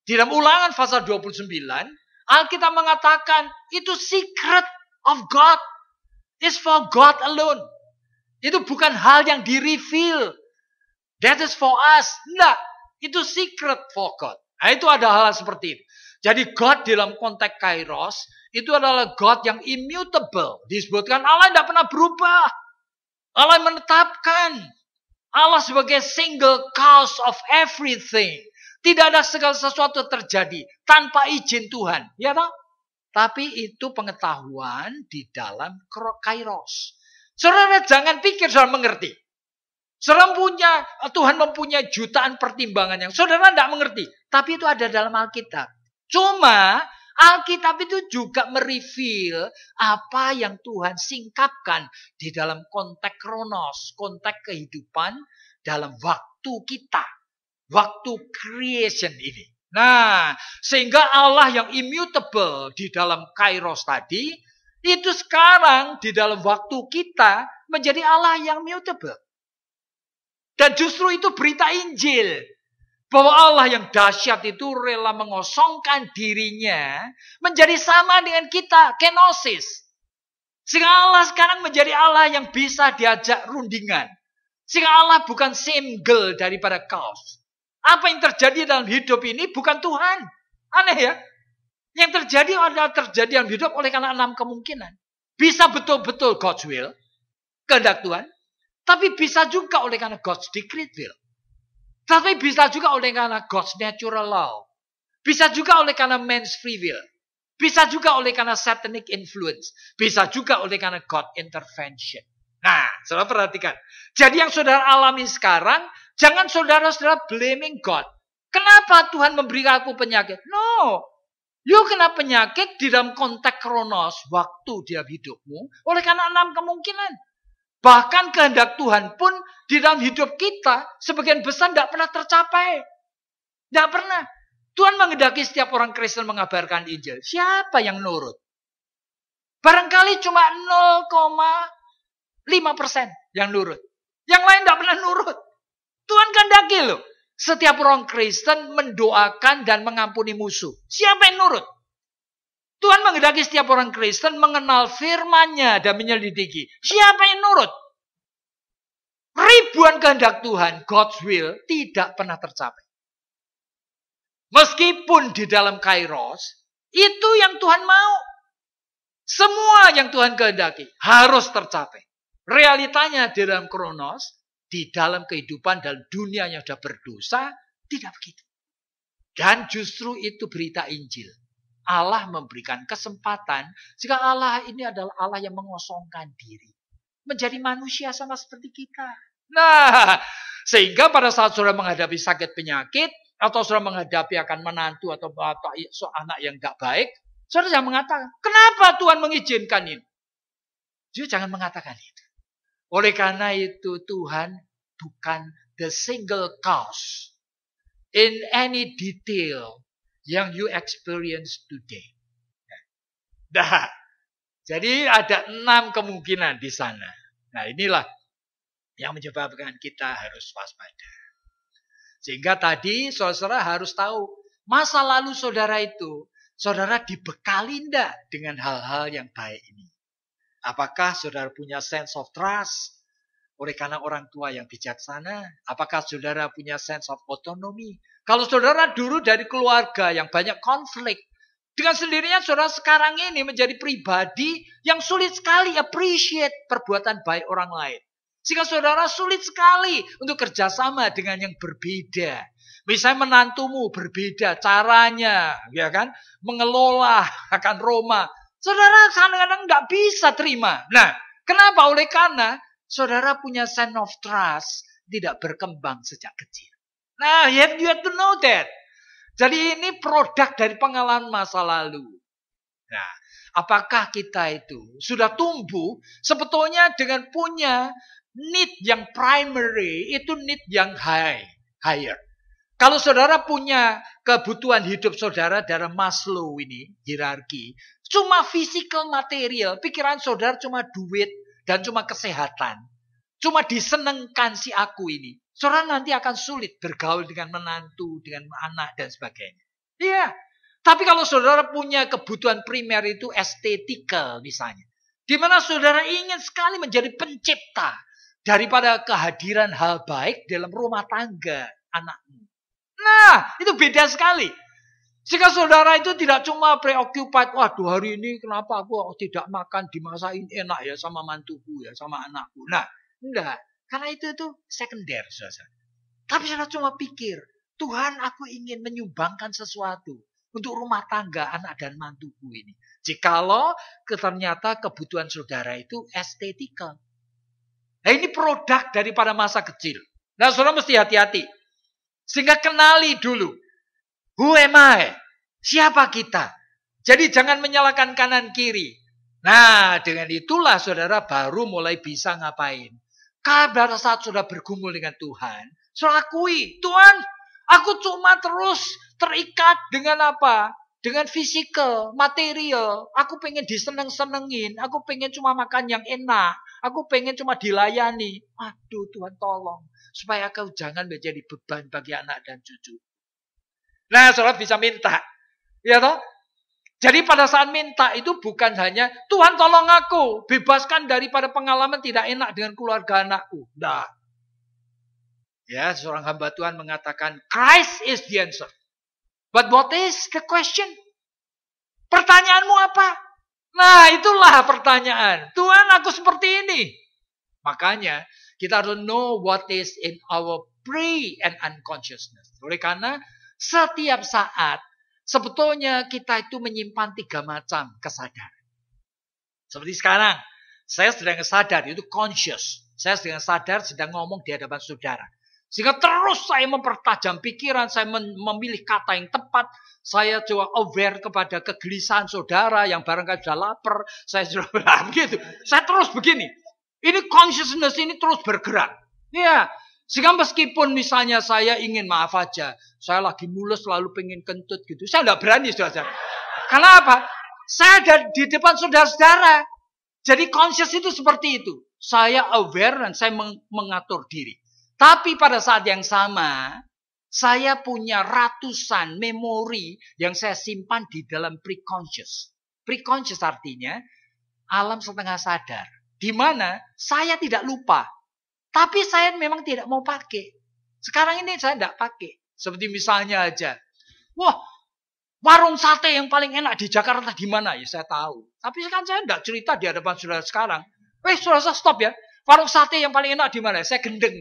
Di dalam Ulangan pasal 29, Alkitab mengatakan, itu secret of God. It's for God alone. Itu bukan hal yang di-reveal. That is for us. Enggak. Itu secret for God. Nah, itu ada hal seperti itu. Jadi God dalam konteks kairos, itu adalah God yang immutable. Disebutkan Allah tidak pernah berubah. Allah menetapkan. Allah sebagai single cause of everything. Tidak ada segala sesuatu terjadi tanpa izin Tuhan. Ya tak? Tapi itu pengetahuan di dalam kairos. Saudara jangan pikir saudara mengerti. Saudara Tuhan mempunyai jutaan pertimbangan yang saudara tidak mengerti. Tapi itu ada dalam Alkitab. Cuma Alkitab itu juga mereveal apa yang Tuhan singkapkan di dalam konteks kronos. Konteks kehidupan dalam waktu kita. Waktu creation ini. Nah, sehingga Allah yang immutable di dalam kairos tadi, itu sekarang di dalam waktu kita menjadi Allah yang mutable. Dan justru itu berita Injil. Bahwa Allah yang dahsyat itu rela mengosongkan dirinya menjadi sama dengan kita. Kenosis. Sehingga Allah sekarang menjadi Allah yang bisa diajak rundingan. Sehingga Allah bukan single daripada kaos. Apa yang terjadi dalam hidup ini bukan Tuhan. Aneh ya. Yang terjadi adalah terjadi dalam hidup oleh karena 6 kemungkinan. Bisa betul-betul God's will, kehendak Tuhan. Tapi bisa juga oleh karena God's decreed will. Tapi bisa juga oleh karena God's natural law. Bisa juga oleh karena man's free will. Bisa juga oleh karena satanic influence. Bisa juga oleh karena God intervention. Nah, saudara perhatikan. Jadi yang saudara alami sekarang, jangan saudara-saudara blaming God. Kenapa Tuhan memberi aku penyakit? No. You kena penyakit di dalam konteks kronos waktu dia hidupmu oleh karena 6 kemungkinan. Bahkan kehendak Tuhan pun di dalam hidup kita sebagian besar tidak pernah tercapai. Tidak pernah. Tuhan menghendaki setiap orang Kristen mengabarkan Injil. Siapa yang nurut? Barangkali cuma 0,5% yang nurut. Yang lain tidak pernah nurut. Tuhan kehendaki loh. Setiap orang Kristen mendoakan dan mengampuni musuh. Siapa yang nurut? Tuhan menghendaki setiap orang Kristen mengenal firman-Nya dan menyelidiki. Siapa yang nurut? Ribuan kehendak Tuhan, God's will, tidak pernah tercapai. Meskipun di dalam kairos, itu yang Tuhan mau. Semua yang Tuhan kehendaki harus tercapai. Realitanya di dalam kronos, di dalam kehidupan dan dunia yang sudah berdosa, tidak begitu. Dan justru itu berita Injil. Allah memberikan kesempatan, jika Allah ini adalah Allah yang mengosongkan diri. Menjadi manusia sama seperti kita. Nah, sehingga pada saat saudara menghadapi sakit penyakit, atau saudara menghadapi akan menantu atau anak yang tidak baik, saudara jangan mengatakan, kenapa Tuhan mengizinkan ini? Jadi jangan mengatakan itu. Oleh karena itu Tuhan bukan the single cause in any detail yang you experience today. Nah, jadi ada 6 kemungkinan di sana. Nah inilah yang menyebabkan kita harus waspada. Sehingga tadi saudara harus tahu masa lalu saudara itu, saudara dibekali enggak dengan hal-hal yang baik ini. Apakah saudara punya sense of trust oleh karena orang tua yang bijaksana? Apakah saudara punya sense of autonomy? Kalau saudara dulu dari keluarga yang banyak konflik, dengan sendirinya saudara sekarang ini menjadi pribadi yang sulit sekali appreciate perbuatan baik orang lain. Sehingga saudara sulit sekali untuk kerjasama dengan yang berbeda. Misalnya menantumu berbeda caranya, ya kan, mengelola akan Roma. Saudara kadang-kadang nggak bisa terima. Nah, kenapa? Oleh karena saudara punya sense of trust tidak berkembang sejak kecil. Nah, you have to know that. Jadi ini produk dari pengalaman masa lalu. Nah, apakah kita itu sudah tumbuh sebetulnya dengan punya need yang primary, itu need yang higher. Kalau saudara punya kebutuhan hidup saudara dari Maslow ini, hierarki, cuma physical material, pikiran saudara cuma duit dan cuma kesehatan. Cuma disenengkan si aku ini. Saudara nanti akan sulit bergaul dengan menantu, dengan anak dan sebagainya. Iya. Tapi kalau saudara punya kebutuhan primer itu estetikal misalnya. Di mana saudara ingin sekali menjadi pencipta daripada kehadiran hal baik dalam rumah tangga anakmu. Nah, itu beda sekali. Jika saudara itu tidak cuma preoccupied, waduh hari ini kenapa aku tidak makan dimasakin enak ya sama mantuku ya, sama anakku. Nah, enggak. Karena itu sekunder, saudara. Tapi saudara cuma pikir, Tuhan aku ingin menyumbangkan sesuatu untuk rumah tangga anak dan mantuku ini. Jikalau ternyata kebutuhan saudara itu estetikal. Nah ini produk daripada masa kecil. Nah saudara mesti hati-hati. Sehingga kenali dulu. Who am I? Siapa kita? Jadi jangan menyalahkan kanan kiri. Nah dengan itulah saudara baru mulai bisa ngapain. Pada saat sudah bergumul dengan Tuhan, saudara akui, Tuhan, aku cuma terus terikat dengan apa? Dengan fisikal, material. Aku pengen diseneng-senengin. Aku pengen cuma makan yang enak. Aku pengen cuma dilayani. Aduh Tuhan tolong. Supaya kau jangan menjadi beban bagi anak dan cucu. Nah saudara bisa minta. Ya toh? Jadi pada saat minta itu bukan hanya Tuhan tolong aku, bebaskan daripada pengalaman tidak enak dengan keluarga anakku. Nah. Ya, seorang hamba Tuhan mengatakan Christ is the answer. But what is the question? Pertanyaanmu apa? Nah, itulah pertanyaan. Tuhan, aku seperti ini. Makanya kita harus know what is in our pre and unconsciousness. Oleh karena setiap saat sebetulnya kita itu menyimpan 3 macam kesadaran. Seperti sekarang, saya sedang sadar, itu conscious. Saya sedang sadar, sedang ngomong di hadapan saudara. Sehingga terus saya mempertajam pikiran, saya memilih kata yang tepat. Saya coba aware kepada kegelisahan saudara yang barangkali sudah lapar. Saya sudah begitu. Saya terus begini. Ini consciousness ini terus bergerak. Ya. Sehingga meskipun misalnya saya ingin maaf aja, saya lagi mulus lalu pengen kentut gitu. Saya tidak berani, saudara. Karena apa? Saya ada di depan saudara-saudara. Jadi conscious itu seperti itu. Saya aware dan saya mengatur diri. Tapi pada saat yang sama, saya punya ratusan memori yang saya simpan di dalam pre-conscious. Pre-conscious artinya alam setengah sadar. Di mana saya tidak lupa. Tapi saya memang tidak mau pakai. Sekarang ini saya tidak pakai. Seperti misalnya aja. Wah, warung sate yang paling enak di Jakarta di mana? Ya saya tahu. Tapi kan saya tidak cerita di hadapan saudara sekarang. Saudara stop ya. Warung sate yang paling enak di mana? Saya gendeng.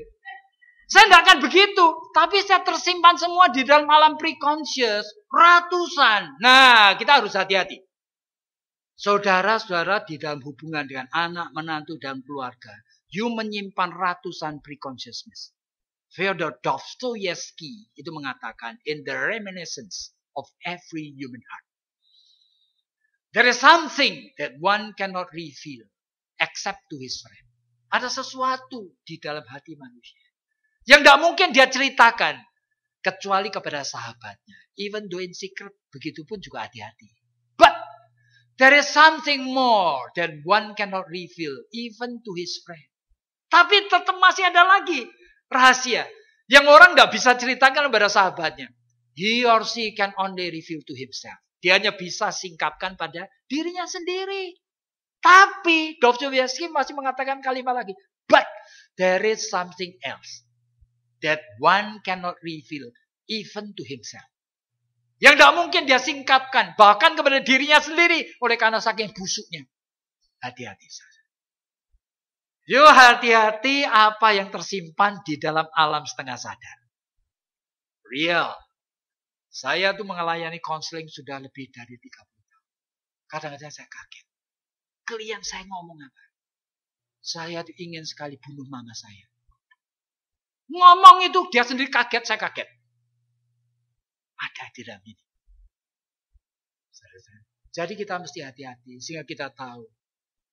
Saya tidak akan begitu. Tapi saya tersimpan semua di dalam alam pre-conscious. Ratusan. Nah, kita harus hati-hati. Saudara-saudara di dalam hubungan dengan anak, menantu, dan keluarga. You menyimpan ratusan pre-consciousness. Fyodor Dostoyevsky itu mengatakan, in the reminiscence of every human heart. There is something that one cannot reveal except to his friend. Ada sesuatu di dalam hati manusia yang tidak mungkin dia ceritakan kecuali kepada sahabatnya. Even though in secret, begitu pun juga hati-hati. But there is something more that one cannot reveal even to his friend. Tapi tetap masih ada lagi rahasia yang orang nggak bisa ceritakan kepada sahabatnya. He or she can only reveal to himself. Dia hanya bisa singkapkan pada dirinya sendiri. Tapi Dostoyevsky masih mengatakan kalimat lagi. But there is something else that one cannot reveal even to himself. Yang tidak mungkin dia singkapkan bahkan kepada dirinya sendiri oleh karena saking busuknya. Hati-hati saja. Yuk hati-hati apa yang tersimpan di dalam alam setengah sadar. Real. Saya tuh mengelayani konseling sudah lebih dari 30 tahun. Kadang-kadang saya kaget. Klien saya ngomong apa? Saya tuh ingin sekali bunuh mama saya. Ngomong itu dia sendiri kaget, saya kaget. Ada di dalam ini. Jadi kita mesti hati-hati sehingga kita tahu.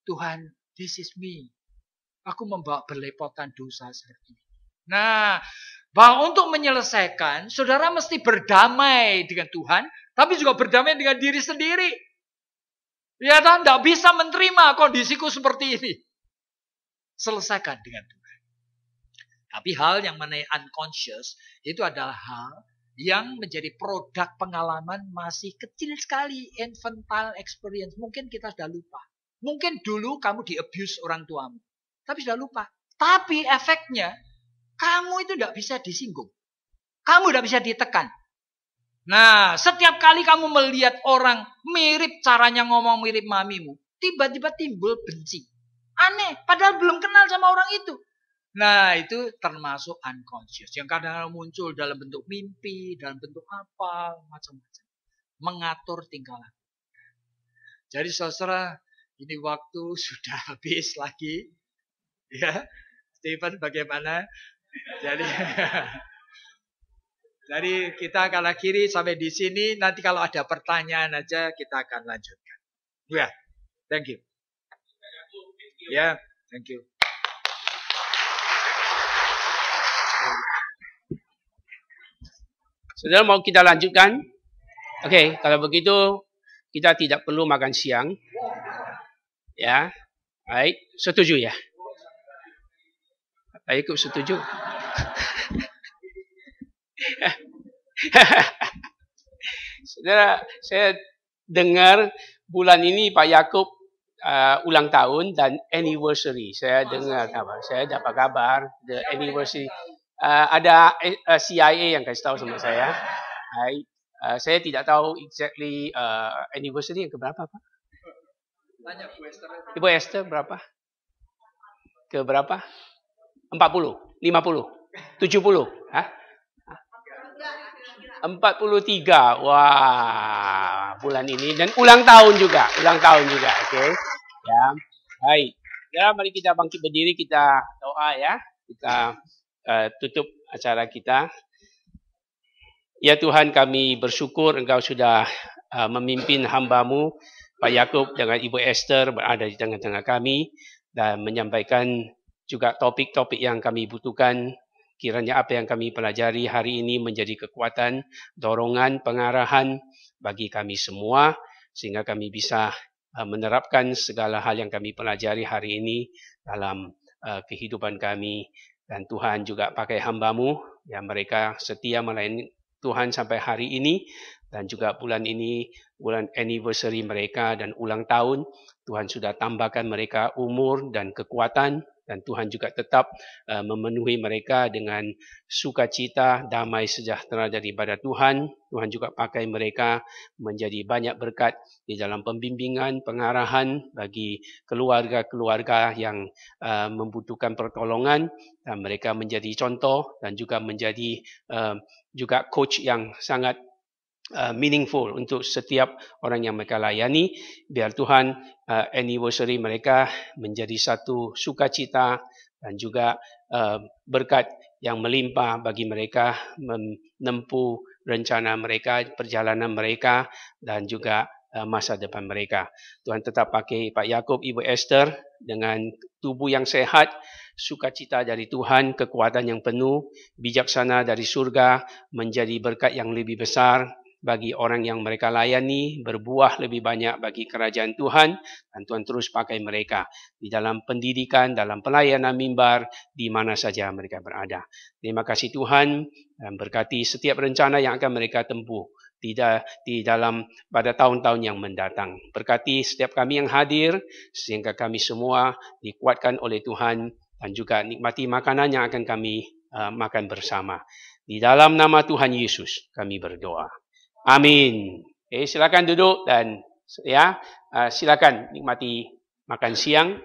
Tuhan, this is me. Aku membawa berlepotan dosa seperti ini. Nah, bahwa untuk menyelesaikan, saudara mesti berdamai dengan Tuhan, tapi juga berdamai dengan diri sendiri. Ya kan, tidak bisa menerima kondisiku seperti ini. Selesaikan dengan Tuhan. Tapi hal yang mengenai unconscious, itu adalah hal yang menjadi produk pengalaman masih kecil sekali. Infantile experience. Mungkin kita sudah lupa. Mungkin dulu kamu di-abuse orang tuamu. Tapi sudah lupa. Tapi efeknya, kamu itu tidak bisa disinggung. Kamu tidak bisa ditekan. Nah, setiap kali kamu melihat orang mirip caranya ngomong mirip mamimu, tiba-tiba timbul benci. Aneh, padahal belum kenal sama orang itu. Nah, itu termasuk unconscious. Yang kadang-kadang muncul dalam bentuk mimpi, dalam bentuk apa, macam-macam. Mengatur tingkah laku. Jadi saudara, ini waktu sudah habis lagi. Ya, Stephen bagaimana? Jadi kita akan akhiri sampai di sini. Nanti kalau ada pertanyaan aja kita akan lanjutkan. Ya, thank you. Ya, thank you. Saudara mau kita lanjutkan? Oke, kalau begitu kita tidak perlu makan siang. Ya, baik, setuju ya? Saya ikut setuju. Saudara, saya dengar bulan ini Pak Yakub ulang tahun dan anniversary. Saya dengar kabar, saya dapat kabar the anniversary. Ada CIA yang kasih tahu sama saya. Saya tidak tahu exactly anniversary yang keberapa, Pak? Ibu Esther berapa? Ke berapa? 40, 50, 70, hah? 43. Wah, bulan ini dan ulang tahun juga, oke. Ya. Baik. Ya, mari kita bangkit berdiri, kita doa ya. Kita tutup acara kita. Ya Tuhan, kami bersyukur Engkau sudah memimpin hamba-Mu Pak Yakub dengan Ibu Esther berada di tengah-tengah kami dan menyampaikan juga topik-topik yang kami butuhkan. Kiranya apa yang kami pelajari hari ini menjadi kekuatan, dorongan, pengarahan bagi kami semua. Sehingga kami bisa menerapkan segala hal yang kami pelajari hari ini dalam kehidupan kami. Dan Tuhan juga pakai hamba-Mu yang mereka setia melayani Tuhan sampai hari ini. Dan juga bulan ini, bulan anniversary mereka dan ulang tahun. Tuhan sudah tambahkan mereka umur dan kekuatan. Dan Tuhan juga tetap memenuhi mereka dengan sukacita, damai sejahtera daripada Tuhan. Tuhan juga pakai mereka menjadi banyak berkat di dalam pembimbingan, pengarahan bagi keluarga-keluarga yang membutuhkan pertolongan. Dan mereka menjadi contoh dan juga menjadi juga coach yang sangat meaningful untuk setiap orang yang mereka layani. Biar Tuhan anniversary mereka menjadi satu sukacita dan juga berkat yang melimpah bagi mereka menempuh rencana mereka, perjalanan mereka dan juga masa depan mereka. Tuhan tetap pakai Pak Yakub, Ibu Esther dengan tubuh yang sehat, sukacita dari Tuhan, kekuatan yang penuh, bijaksana dari surga menjadi berkat yang lebih besar bagi orang yang mereka layani, berbuah lebih banyak bagi kerajaan Tuhan, dan Tuhan terus pakai mereka di dalam pendidikan, dalam pelayanan mimbar, di mana saja mereka berada. Terima kasih Tuhan, dan berkati setiap rencana yang akan mereka tempuh di dalam pada tahun-tahun yang mendatang. Berkati setiap kami yang hadir, sehingga kami semua dikuatkan oleh Tuhan, dan juga nikmati makanan yang akan kami makan bersama. Di dalam nama Tuhan Yesus kami berdoa. Amin. Silakan duduk dan silakan nikmati makan siang.